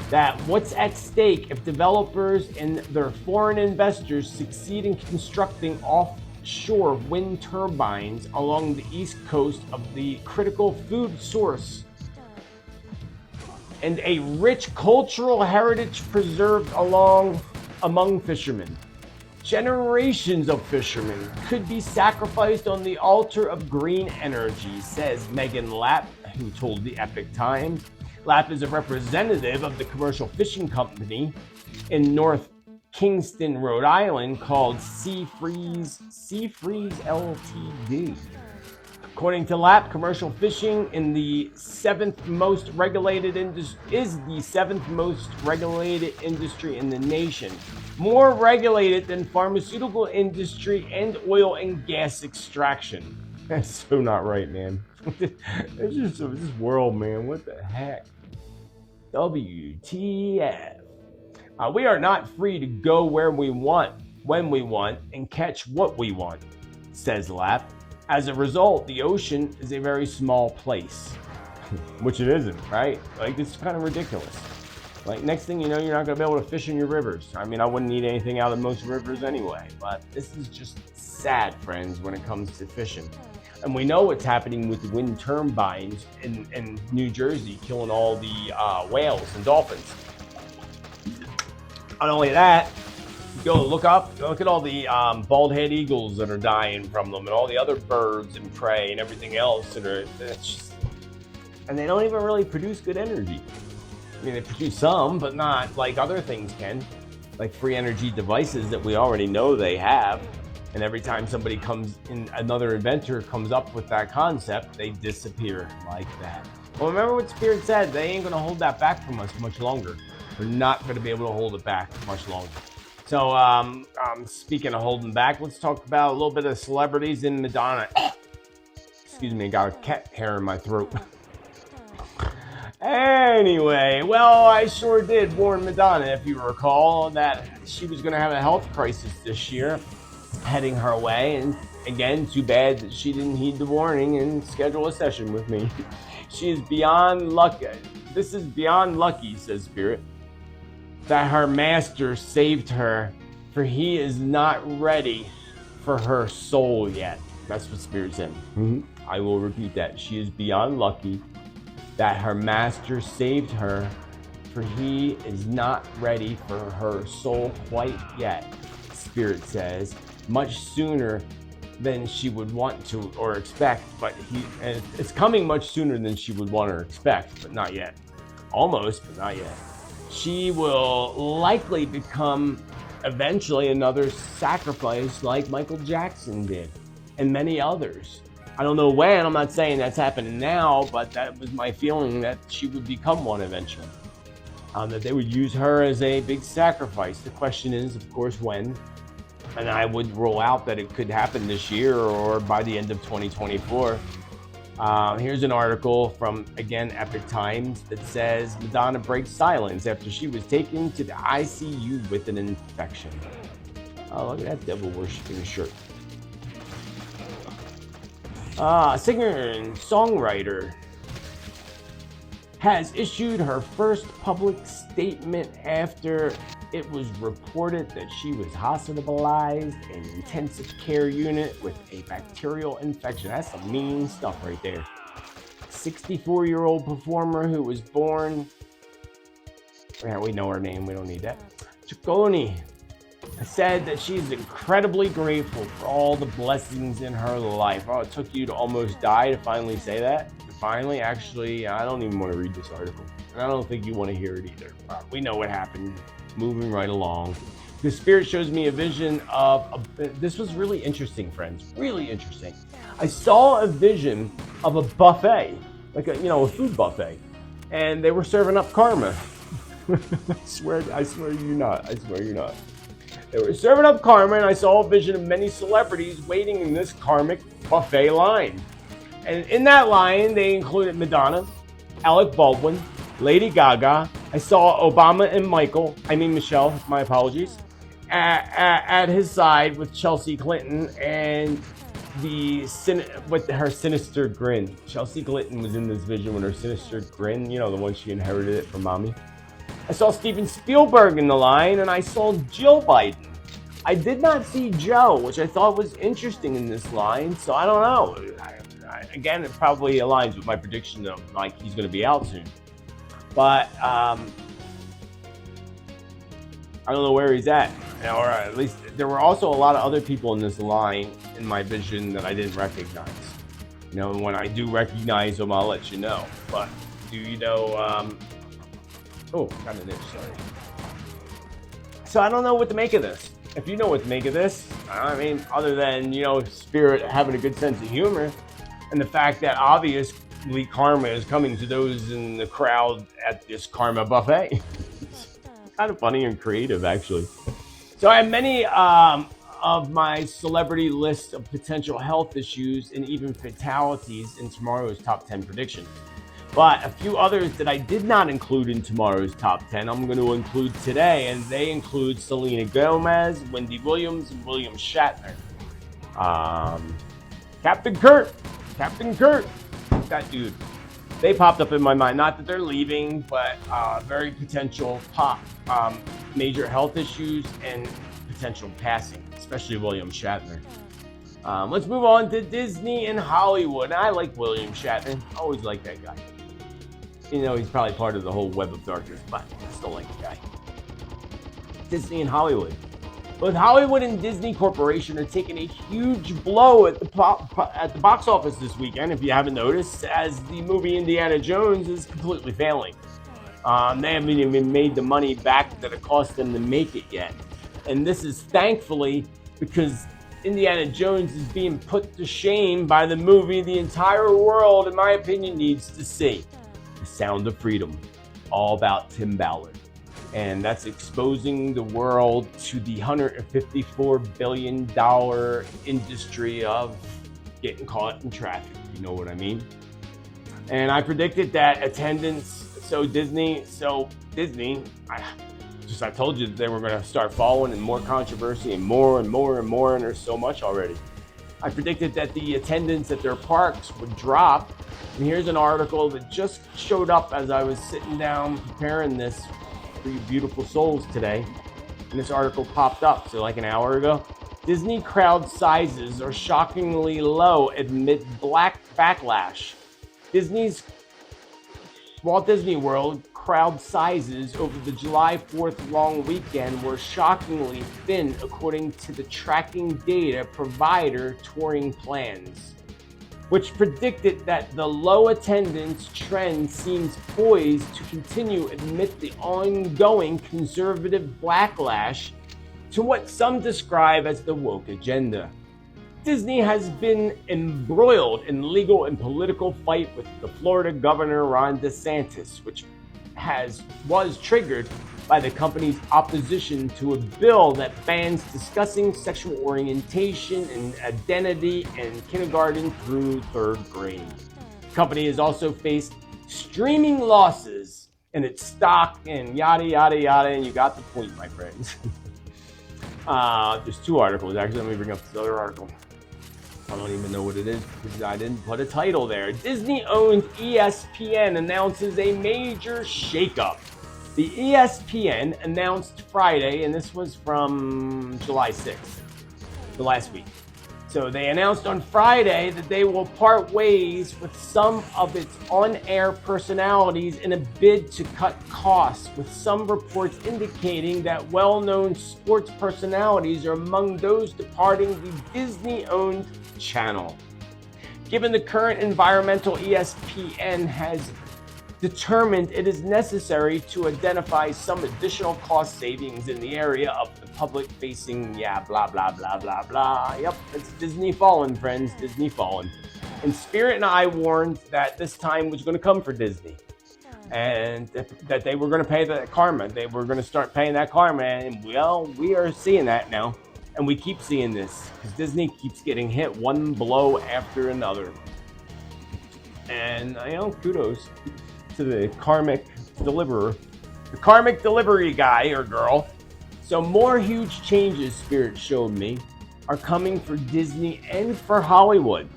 that what's at stake if developers and their foreign investors succeed in constructing offshore wind turbines along the east coast of the critical food source and a rich cultural heritage preserved among fishermen. Generations of fishermen could be sacrificed on the altar of green energy, says Megan Lapp, who told the Epic Times. Lapp is a representative of the commercial fishing company in North Kingston, Rhode Island, called Seafreeze Ltd. According to LAP, commercial fishing in the seventh most regulated is the seventh most regulated industry in the nation. More regulated than pharmaceutical industry and oil and gas extraction. That's so not right, man. It's just this world, man. What the heck? WTF. We are not free to go where we want, when we want, and catch what we want, says LAP. As a result, the ocean is a very small place, which it isn't, right? Like, it's kind of ridiculous. Like, next thing you know, you're not going to be able to fish in your rivers. I mean, I wouldn't need anything out of most rivers anyway, but this is just sad, friends, when it comes to fishing. And we know what's happening with the wind turbines in New Jersey, killing all the whales and dolphins. Not only that, go look at all the bald-head eagles that are dying from them, and all the other birds and prey and everything else that are. And they don't even really produce good energy. I mean, they produce some, but not like other things can, like free energy devices that we already know they have. And every time somebody comes in, another inventor comes up with that concept, they disappear like that. Well, remember what Spirit said, they ain't gonna hold that back from us much longer. We're not gonna be able to hold it back much longer. So, speaking of holding back, let's talk about a little bit of celebrities in Madonna. Excuse me, I got a cat hair in my throat. Anyway, well, I sure did warn Madonna, if you recall, that she was going to have a health crisis this year heading her way. And again, too bad that she didn't heed the warning and schedule a session with me. She is beyond lucky. This is beyond lucky, says Spirit, that her master saved her, for he is not ready for her soul yet. That's what Spirit said. I will repeat that. She is beyond lucky that her master saved her, for he is not ready for her soul quite yet, Spirit says, much sooner than she would want to or expect, but it's coming much sooner than she would want or expect, but not yet. Almost, but not yet. She will likely become eventually another sacrifice like Michael Jackson did, and many others. I don't know when, I'm not saying that's happening now, but that was my feeling, that she would become one eventually. That they would use her as a big sacrifice. The question is, of course, when. And I would rule out that it could happen this year or by the end of 2024. Here's an article from, again, Epic Times that says Madonna breaks silence after she was taken to the ICU with an infection. Oh, look at that devil-worshipping shirt. Singer and songwriter has issued her first public statement after it was reported that she was hospitalized in an intensive care unit with a bacterial infection. That's some mean stuff right there. 64-year-old performer who was born, yeah, we know her name, we don't need that, Ciccone, said that she's incredibly grateful for all the blessings in her life. Oh, it took you to almost die to finally say that? Finally, actually, I don't even want to read this article. And I don't think you want to hear it either. We know what happened. Moving right along. The Spirit shows me a vision of, this was really interesting, friends. Really interesting. I saw a vision of a buffet, like a food buffet. And they were serving up karma. I swear you're not. They were serving up karma, and I saw a vision of many celebrities waiting in this karmic buffet line. And in that line, they included Madonna, Alec Baldwin, Lady Gaga. I saw Obama and Michelle, my apologies, at his side with Chelsea Clinton and with her sinister grin. Chelsea Clinton was in this vision with her sinister grin, the one she inherited it from mommy. I saw Steven Spielberg in the line, and I saw Jill Biden. I did not see Joe, which I thought was interesting in this line, so I don't know. Again, it probably aligns with my prediction of he's going to be out soon. But I don't know where he's at. Or at least there were also a lot of other people in this line in my vision that I didn't recognize. When I do recognize them, I'll let you know. But do you know? Oh, got an itch, sorry. So I don't know what to make of this. If you know what to make of this, I mean, other than, Spirit having a good sense of humor, and the fact that obviously karma is coming to those in the crowd at this karma buffet. It's kind of funny and creative, actually. So I have many of my celebrity list of potential health issues and even fatalities in tomorrow's top 10 predictions. But a few others that I did not include in tomorrow's top 10, I'm going to include today, and they include Selena Gomez, Wendy Williams, and William Shatner. Captain Kurt, that dude. They popped up in my mind. Not that they're leaving, but very potential major health issues and potential passing, especially William Shatner. Let's move on to Disney and Hollywood. I like William Shatner. Always like that guy. You know, he's probably part of the whole web of darkness, but I still like the guy. Disney and Hollywood. Both Hollywood and Disney Corporation are taking a huge blow at the box office this weekend, if you haven't noticed, as the movie Indiana Jones is completely failing. They haven't even made the money back that it cost them to make it yet. And this is thankfully because Indiana Jones is being put to shame by the movie the entire world, in my opinion, needs to see. The Sound of Freedom, all about Tim Ballard. And that's exposing the world to the $154 billion industry of getting caught in traffic. You know what I mean? And I predicted that attendance, Disney, I told you that they were going to start following and more controversy and more, and there's so much already. I predicted that the attendance at their parks would drop. And here's an article that just showed up as I was sitting down preparing this for you beautiful souls today. And this article popped up, so like an hour ago. Disney crowd sizes are shockingly low amid backlash. Walt Disney World crowd sizes over the July 4th long weekend were shockingly thin, according to the tracking data provider Touring Plans, which predicted that the low attendance trend seems poised to continue amid the ongoing conservative backlash to what some describe as the woke agenda. Disney has been embroiled in legal and political fight with the Florida Governor Ron DeSantis, which was triggered by the company's opposition to a bill that bans discussing sexual orientation and identity in kindergarten through third grade. The company has also faced streaming losses in its stock and yada, yada, yada, and you got the point, my friends. There's two articles, actually. Let me bring up this other article. I don't even know what it is because I didn't put a title there. Disney-owned ESPN announces a major shakeup. The ESPN announced Friday, and this was from July 6th, the last week. So they announced on Friday that they will part ways with some of its on-air personalities in a bid to cut costs, with some reports indicating that well-known sports personalities are among those departing the Disney-owned channel. Given the current environmental, ESPN has determined it is necessary to identify some additional cost savings in the area of the public-facing, blah, blah, blah, blah, blah. Yep, it's Disney fallen, friends, Disney fallen. And Spirit and I warned that this time was going to come for Disney. And that they were going to pay that karma. They were going to start paying that karma. And, well, we are seeing that now. And we keep seeing this because Disney keeps getting hit one blow after another. And, kudos to the karmic deliverer, the karmic delivery guy or girl. So more huge changes, Spirit showed me, are coming for Disney and for Hollywood.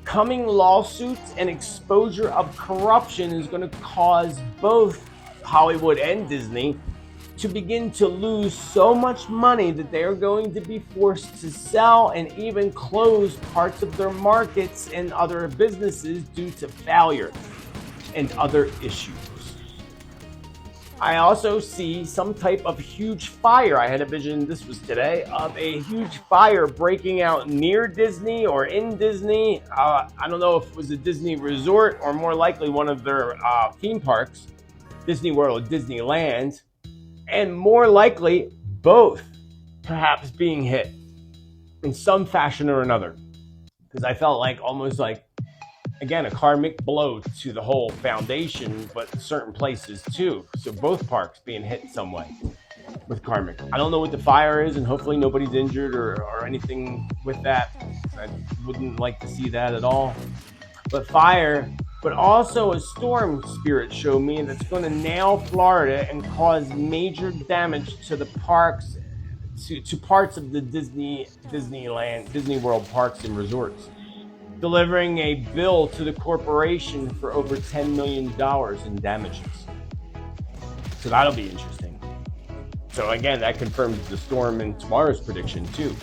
Coming lawsuits and exposure of corruption is going to cause both Hollywood and Disney to begin to lose so much money that they are going to be forced to sell and even close parts of their markets and other businesses due to failure and other issues. I also see some type of huge fire. I had a vision, this was today, of a huge fire breaking out near Disney or in Disney. I don't know if it was a Disney resort or more likely one of their theme parks, Disney World, Disneyland, and more likely both perhaps being hit in some fashion or another. Because I felt like almost like again, a karmic blow to the whole foundation, but certain places too. So both parks being hit some way with karmic. I don't know what the fire is, and hopefully nobody's injured or anything with that. I wouldn't like to see that at all. But fire, but also a storm spirit showed me that's going to nail Florida and cause major damage to the parks, to parts of the Disney World parks and resorts, delivering a bill to the corporation for over $10 million in damages. So that'll be interesting. So again, that confirms the storm in tomorrow's prediction too.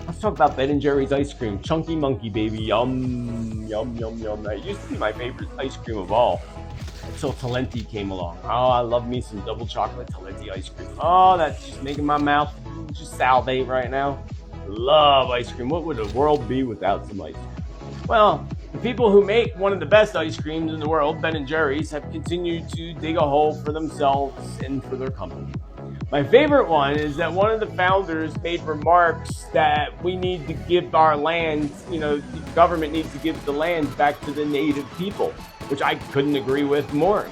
Let's talk about Ben & Jerry's ice cream. Chunky Monkey, baby. Yum, yum, yum, yum. That used to be my favorite ice cream of all, until Talenti came along. Oh, I love me some double chocolate Talenti ice cream. Oh, that's just making my mouth just salivate right now. Love ice cream. What would the world be without some ice cream? Well, the people who make one of the best ice creams in the world, Ben & Jerry's, have continued to dig a hole for themselves and for their company. My favorite one is that one of the founders made remarks that we need to give our land, the government needs to give the land back to the native people, which I couldn't agree with more.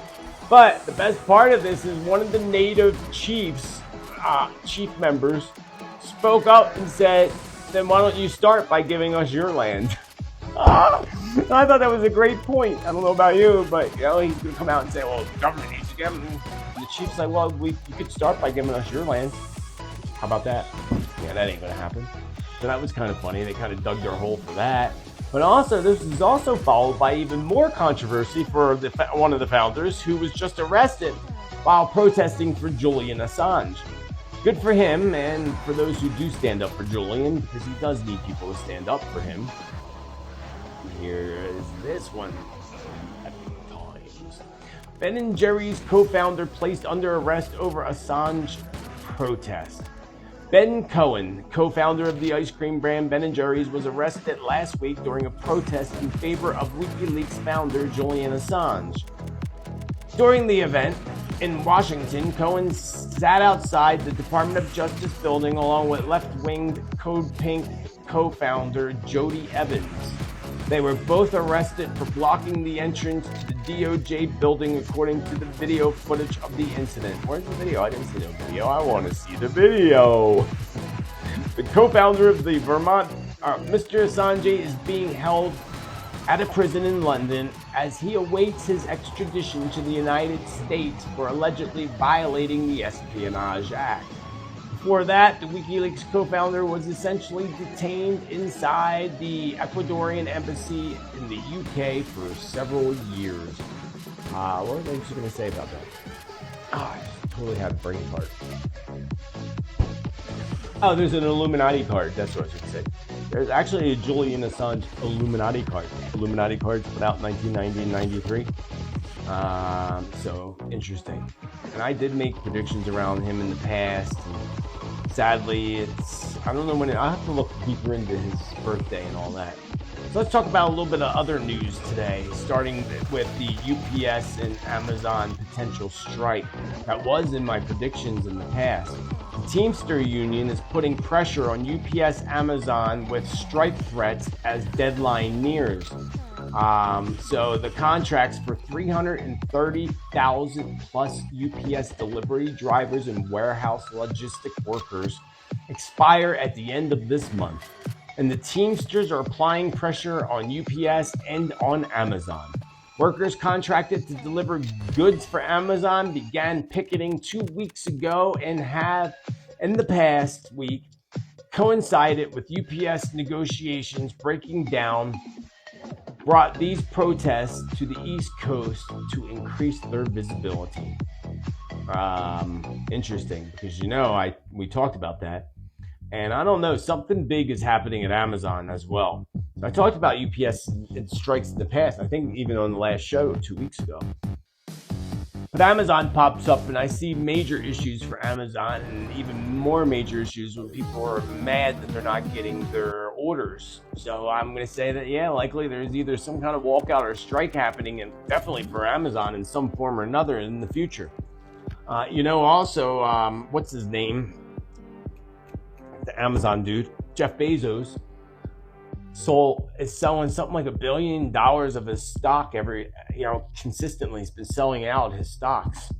But the best part of this is one of the native chief members spoke up and said, then why don't you start by giving us your land? I thought that was a great point. I don't know about you, but he's going to come out and say, well, the government needs to give them. And the chief's like, well, you could start by giving us your land. How about that? Yeah, that ain't going to happen. So that was kind of funny. They kind of dug their hole for that. But also, this is also followed by even more controversy for one of the founders who was just arrested while protesting for Julian Assange. Good for him, and for those who do stand up for Julian, because he does need people to stand up for him. Here is this one. Epic Times. Ben & Jerry's co-founder placed under arrest over Assange protest. Ben Cohen, co-founder of the ice cream brand Ben & Jerry's, was arrested last week during a protest in favor of WikiLeaks founder Julian Assange. During the event in Washington, Cohen sat outside the Department of Justice building along with left-wing Code Pink co-founder Jody Evans. They were both arrested for blocking the entrance to the DOJ building, according to the video footage of the incident. Where's the video? I didn't see the video. I want to see the video. The co-founder of the Vermont, Mr. Assange, is being held at a prison in London as he awaits his extradition to the United States for allegedly violating the Espionage Act. Before that, the WikiLeaks co-founder was essentially detained inside the Ecuadorian embassy in the UK for several years. What was I going to say about that? I totally had a brain fart. Oh, there's an Illuminati card. That's what I was going to say. There's actually a Julian Assange Illuminati card. Illuminati cards put out in 1990 and 93. So interesting. And I did make predictions around him in the past. And sadly, I don't know when I'll have to look deeper into his birthday and all that. So let's talk about a little bit of other news today, starting with the UPS and Amazon potential strike. That was in my predictions in the past. The Teamster Union is putting pressure on UPS Amazon with strike threats as deadline nears. So the contracts for 330,000 plus UPS delivery drivers and warehouse logistic workers expire at the end of this month. And the Teamsters are applying pressure on UPS and on Amazon. Workers contracted to deliver goods for Amazon began picketing 2 weeks ago and have, in the past week, coincided with UPS negotiations breaking down, brought these protests to the East Coast to increase their visibility. Interesting, because we talked about that. And I don't know, something big is happening at Amazon as well. I talked about UPS and strikes in the past, I think even on the last show 2 weeks ago. But Amazon pops up and I see major issues for Amazon, and even more major issues when people are mad that they're not getting their orders. So I'm going to say that, yeah, likely there's either some kind of walkout or strike happening, and definitely for Amazon in some form or another in the future. Also, what's his name? The Amazon dude, Jeff Bezos, is selling something like $1 billion of his stock consistently. He's been selling out his stocks.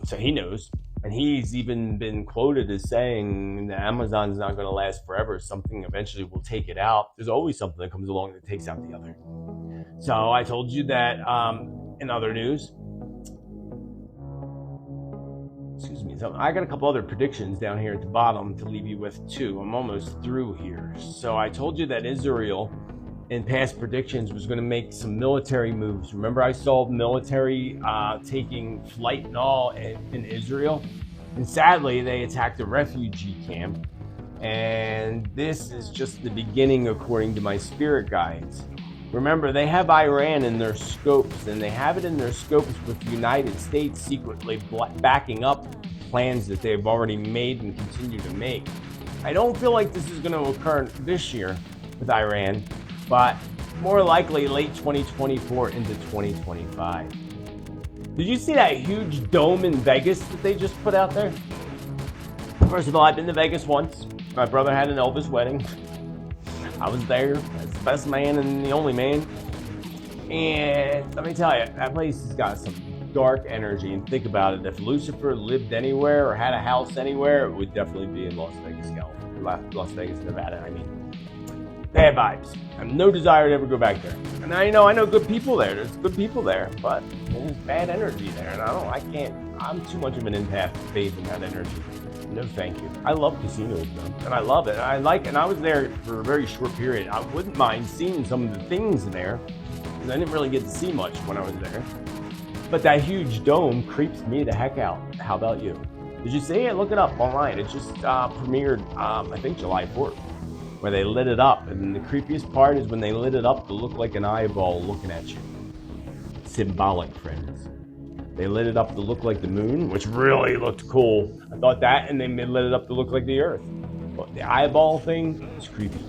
So he knows. And he's even been quoted as saying that Amazon's not going to last forever. Something eventually will take it out. There's always something that comes along that takes out the other. So I told you that in other news, so I got a couple other predictions down here at the bottom to leave you with too. I'm almost through here. So I told you that Israel in past predictions was going to make some military moves. Remember, I saw military taking flight and all in Israel, and sadly they attacked a refugee camp. And this is just the beginning, according to my spirit guides. Remember, they have Iran in their scopes, and they have it in their scopes with the United States secretly backing up plans that they've already made and continue to make. I don't feel like this is going to occur this year with Iran, but more likely late 2024 into 2025. Did you see that huge dome in Vegas that they just put out there? First of all, I've been to Vegas once. My brother had an Elvis wedding. I was there as the best man and the only man. And let me tell you, that place has got some dark energy. And think about it, if Lucifer lived anywhere or had a house anywhere, it would definitely be in Las Vegas, Las Vegas, Nevada. I mean, bad vibes. I have no desire to ever go back there. And I know good people there. There's good people there, but there's bad energy there. And I'm too much of an empath to bathe in that energy. No, thank you. I love casinos, though, and I love it. And I was there for a very short period. I wouldn't mind seeing some of the things there, because I didn't really get to see much when I was there. But that huge dome creeps me the heck out. How about you? Did you see it? Look it up online. It just premiered, I think, July 4th, where they lit it up. And the creepiest part is when they lit it up to look like an eyeball looking at you. Symbolic, friends. They lit it up to look like the moon, which really looked cool. I thought that, and they lit it up to look like the Earth. But the eyeball thing is creepy.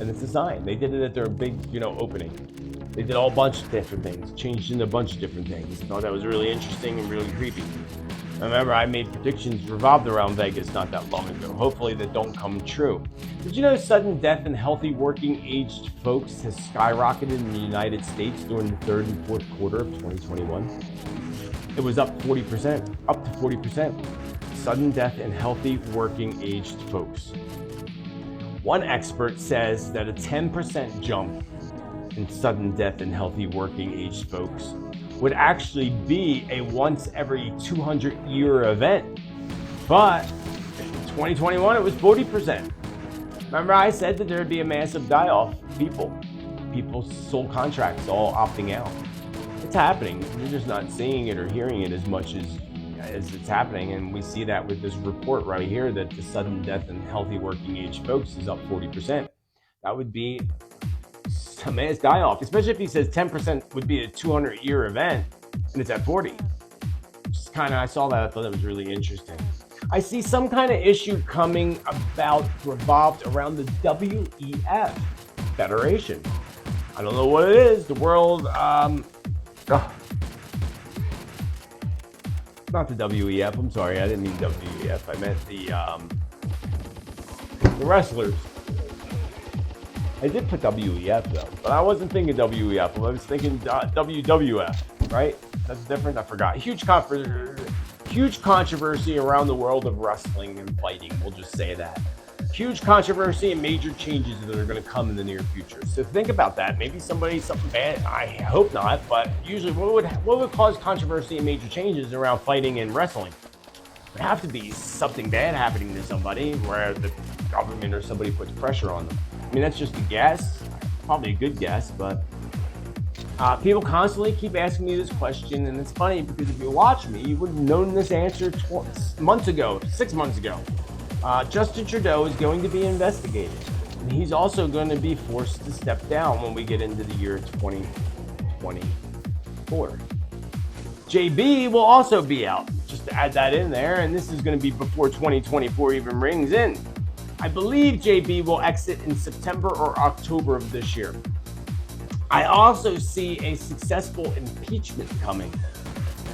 And it's a sign. They did it at their big, opening. They did a bunch of different things, changed into a bunch of different things. I thought that was really interesting and really creepy. Remember, I made predictions revolved around Vegas not that long ago. Hopefully that don't come true. Did you know sudden death in healthy working-aged folks has skyrocketed in the United States during the third and fourth quarter of 2021? It was up 40%, up to 40%. Sudden death in healthy working-aged folks. One expert says that a 10% jump in sudden death in healthy working-aged folks would actually be a once every 200-year event. But in 2021, it was 40%. Remember, I said that there would be a massive die-off. People's sole contracts all opting out. It's happening. You're just not seeing it or hearing it as much as it's happening. And we see that with this report right here that the sudden death in healthy working-age folks is up 40%. That would be a mass die-off, especially if he says 10% would be a 200-year event and it's at 40. Just I saw that, I thought that was really interesting. I see some kind of issue coming about revolved around the WEF Federation. I don't know what it is. The world, not the WEF, I'm sorry, I didn't mean WEF. I meant the wrestlers. I did put WEF though, but I wasn't thinking WEF. I was thinking WWF, right? That's different. I forgot. Huge controversy around the world of wrestling and fighting. We'll just say that. Huge controversy and major changes that are going to come in the near future. So think about that. Maybe something bad. I hope not, but usually what would cause controversy and major changes around fighting and wrestling? It would have to be something bad happening to somebody where the government or somebody puts pressure on them. I mean, that's just a guess, probably a good guess, but people constantly keep asking me this question, and it's funny because if you watch me, you would have known this answer 6 months ago. Justin Trudeau is going to be investigated, and he's also going to be forced to step down when we get into the year 2024. JB will also be out, just to add that in there, and this is going to be before 2024 even rings in. I believe JB will exit in September or October of this year. I also see a successful impeachment coming,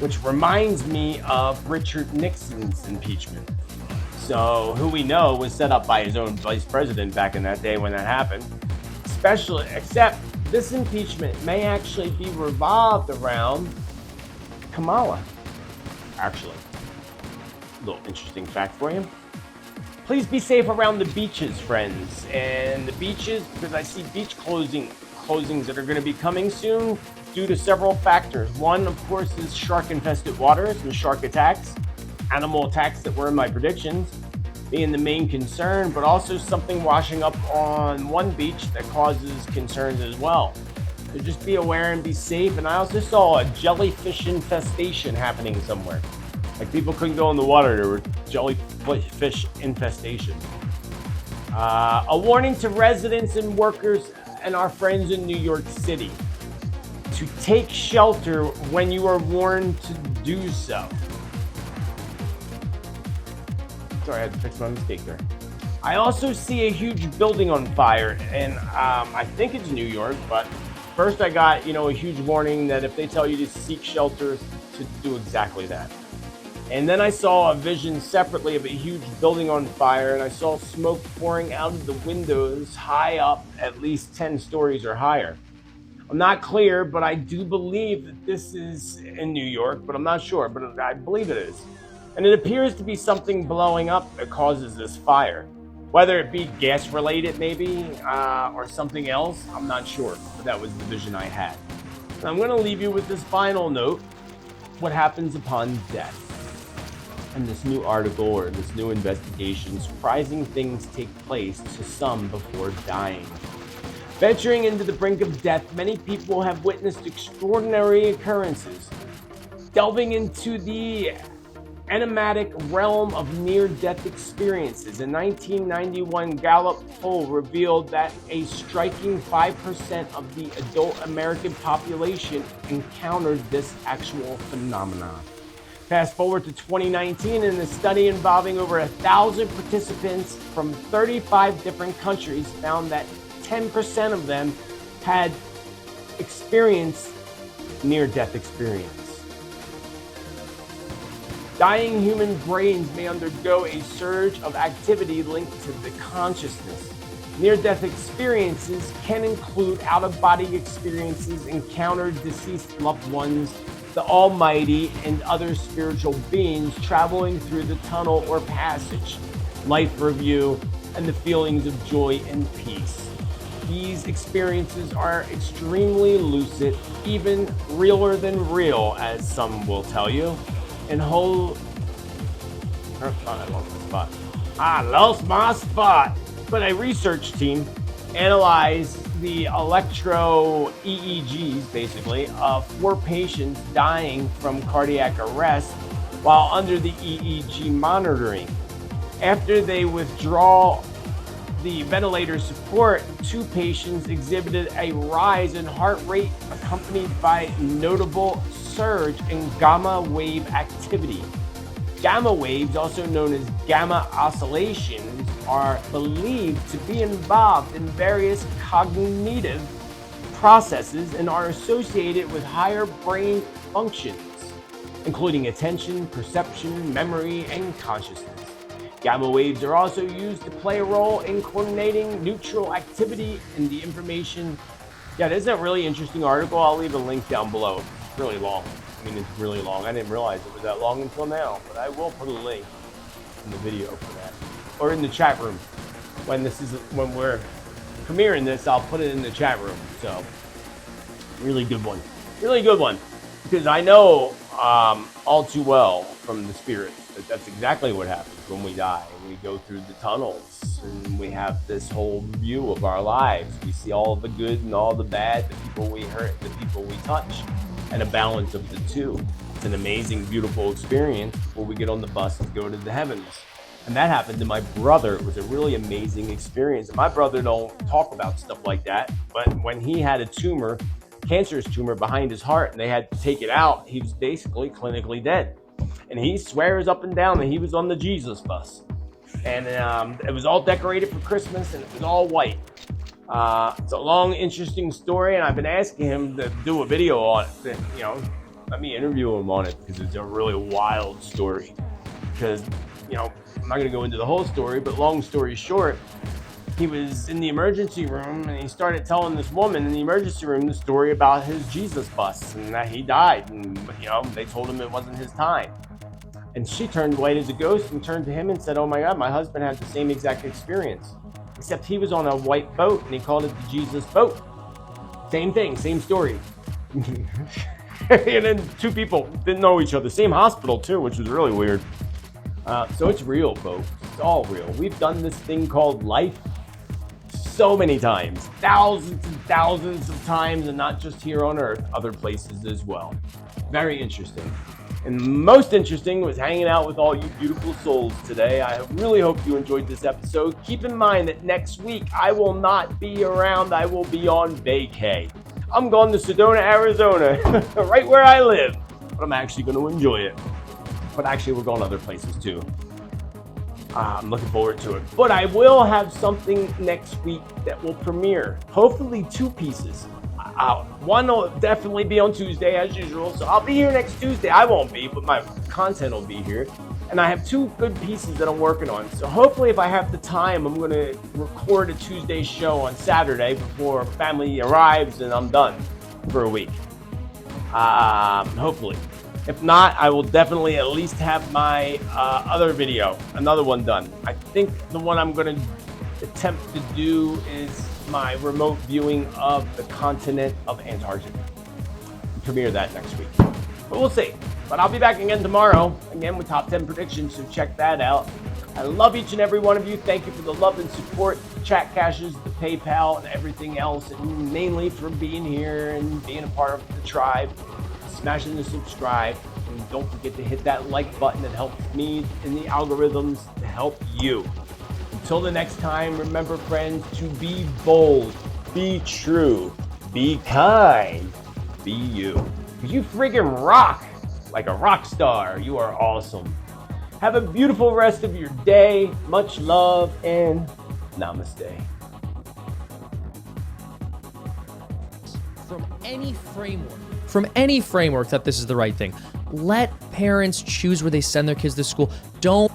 which reminds me of Richard Nixon's impeachment. So, who we know was set up by his own vice president back in that day when that happened. except this impeachment may actually be revolved around Kamala. Actually, a little interesting fact for you. Please be safe around the beaches, friends. And the beaches, because I see beach closings that are going to be coming soon due to several factors. One, of course, is shark-infested waters and shark attacks, animal attacks that were in my predictions being the main concern, but also something washing up on one beach that causes concerns as well. So just be aware and be safe. And I also saw a jellyfish infestation happening somewhere. Like people couldn't go in the water, there were jellyfish infestation. A warning to residents and workers and our friends in New York City to take shelter when you are warned to do so. Sorry, I had to fix my mistake there. I also see a huge building on fire, and I think it's New York, but first I got, a huge warning that if they tell you to seek shelter, to do exactly that. And then I saw a vision separately of a huge building on fire, and I saw smoke pouring out of the windows high up, at least 10 stories or higher. I'm not clear, but I do believe that this is in New York, but I'm not sure, but I believe it is. And it appears to be something blowing up that causes this fire. Whether it be gas related maybe, or something else, I'm not sure, but that was the vision I had. And I'm gonna leave you with this final note. What happens upon death? In this new article or this new investigation, surprising things take place to some before dying. Venturing into the brink of death, many people have witnessed extraordinary occurrences. Delving into the enigmatic realm of near-death experiences, a 1991 Gallup poll revealed that a striking 5% of the adult American population encountered this actual phenomenon. Fast forward to 2019, and a study involving over 1,000 participants from 35 different countries found that 10% of them had experienced near-death experience. Dying human brains may undergo a surge of activity linked to the consciousness. Near-death experiences can include out-of-body experiences, encountered deceased loved ones, the Almighty, and other spiritual beings traveling through the tunnel or passage, life review, and the feelings of joy and peace. These experiences are extremely lucid, even realer than real, as some will tell you. And I lost my spot. But a research team analyzed the electro EEGs, basically, of 4 patients dying from cardiac arrest while under the EEG monitoring. After they withdraw the ventilator support, 2 patients exhibited a rise in heart rate accompanied by notable surge in gamma wave activity. Gamma waves, also known as gamma oscillations, are believed to be involved in various cognitive processes and are associated with higher brain functions, including attention, perception, memory, and consciousness. Gamma waves are also used to play a role in coordinating neutral activity in the information. Yeah, this is a really interesting article. I'll leave a link down below. It's really long. I mean, it's really long. I didn't realize it was that long until now, but I will put a link in the video for that, or in the chat room. When we're premiering this, I'll put it in the chat room. So, really good one. Really good one. Because I know all too well from the spirit that that's exactly what happens when we die. We go through the tunnels and we have this whole view of our lives. We see all the good and all the bad, the people we hurt, the people we touch, and a balance of the two. It's an amazing, beautiful experience before we get on the bus and go to the heavens. And that happened to my brother. It was a really amazing experience. My brother don't talk about stuff like that, but when he had a tumor, cancerous tumor behind his heart, and they had to take it out, he was basically clinically dead. And he swears up and down that he was on the Jesus bus. And it was all decorated for Christmas, and it was all white. It's a long, interesting story, and I've been asking him to do a video on it. Let me interview him on it, because it's a really wild story. Because, I'm not going to go into the whole story, but long story short, he was in the emergency room and he started telling this woman in the emergency room the story about his Jesus bus and that he died. And, they told him it wasn't his time. And she turned white as a ghost and turned to him and said, "Oh my God, my husband had the same exact experience. Except he was on a white boat and he called it the Jesus boat." Same thing, same story. And then two people didn't know each other. Same hospital too, which was really weird. So it's real, folks. It's all real. We've done this thing called life so many times. Thousands and thousands of times, and not just here on Earth, other places as well. Very interesting. And most interesting was hanging out with all you beautiful souls today. I really hope you enjoyed this episode. Keep in mind that next week I will not be around. I will be on vacay. I'm going to Sedona, Arizona, right where I live. But I'm actually going to enjoy it. But actually, we're going other places too. I'm looking forward to it. But I will have something next week that will premiere. Hopefully 2 pieces. One will definitely be on Tuesday as usual, so I'll be here next Tuesday. I won't be, but my content will be here. And I have 2 good pieces that I'm working on. So hopefully if I have the time, I'm gonna record a Tuesday show on Saturday before family arrives and I'm done for a week. Hopefully. If not, I will definitely at least have my other video, another one done. I think the one I'm gonna attempt to do is my remote viewing of the continent of Antarctica. Premiere that next week. But we'll see. But I'll be back again tomorrow, again with top 10 predictions, so check that out. I love each and every one of you. Thank you for the love and support, the chat caches, the PayPal, and everything else, and mainly for being here and being a part of the tribe, smashing the subscribe, and don't forget to hit that like button. It helps me in the algorithms to help you. Until the next time, remember, friends, to be bold, be true, be kind, be you. You friggin' rock like a rock star. You are awesome. Have a beautiful rest of your day. Much love and namaste. From any framework that this is the right thing. Let parents choose where they send their kids to school. Don't.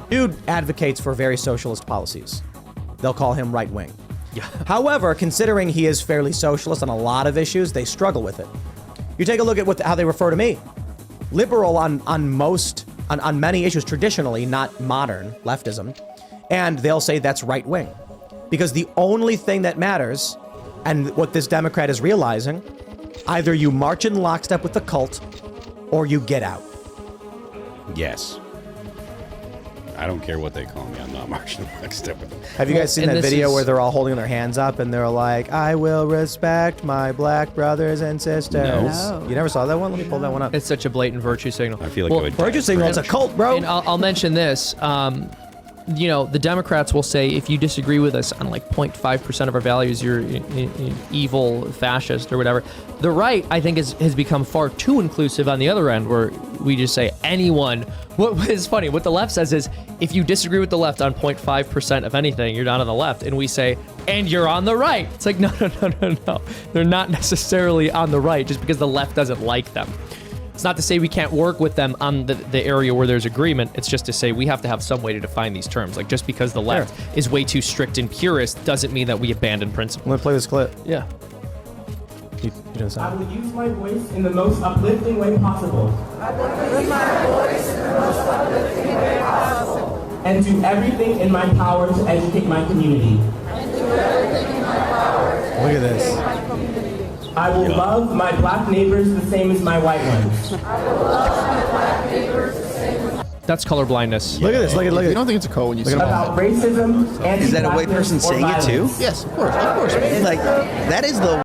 Dude advocates for very socialist policies. They'll call him right-wing. Yeah. However, considering he is fairly socialist on a lot of issues, they struggle with it. You take a look at how they refer to me. Liberal on many issues, traditionally, not modern leftism. And they'll say that's right-wing. Because the only thing that matters, and what this Democrat is realizing, either you march in lockstep with the cult, or you get out. Yes. I don't care what they call me. I'm not marching lockstep with them. Have you guys seen that video where they're all holding their hands up and they're like, "I will respect my black brothers and sisters"? No. You never saw that one? Let me pull that one up. It's such a blatant virtue signal. I feel like I would Virtue signal, it's a cult, bro. And I'll mention this. The Democrats will say if you disagree with us on like 0.5% of our values, you're an evil fascist or whatever. The right, I think, has become far too inclusive on the other end, where we just say anyone. What is funny, what the left says is if you disagree with the left on 0.5% of anything, you're not on the left. And we say, and you're on the right. It's like, no. They're not necessarily on the right just because the left doesn't like them. It's not to say we can't work with them on the area where there's agreement. It's just to say we have to have some way to define these terms. Like, just because the left is way too strict and purist doesn't mean that we abandon principles. I'm gonna play this clip. Yeah. You doing I something? will use my voice in the most uplifting way possible. And do everything in my power to educate my community. Look at this. I will love my black neighbors the same as my white ones. That's color blindness. Look at this. Look at You don't think it's a code when you say About racism, Is that a white person anti-blackness, or saying it too? violence. Yes, of course. Like, that is the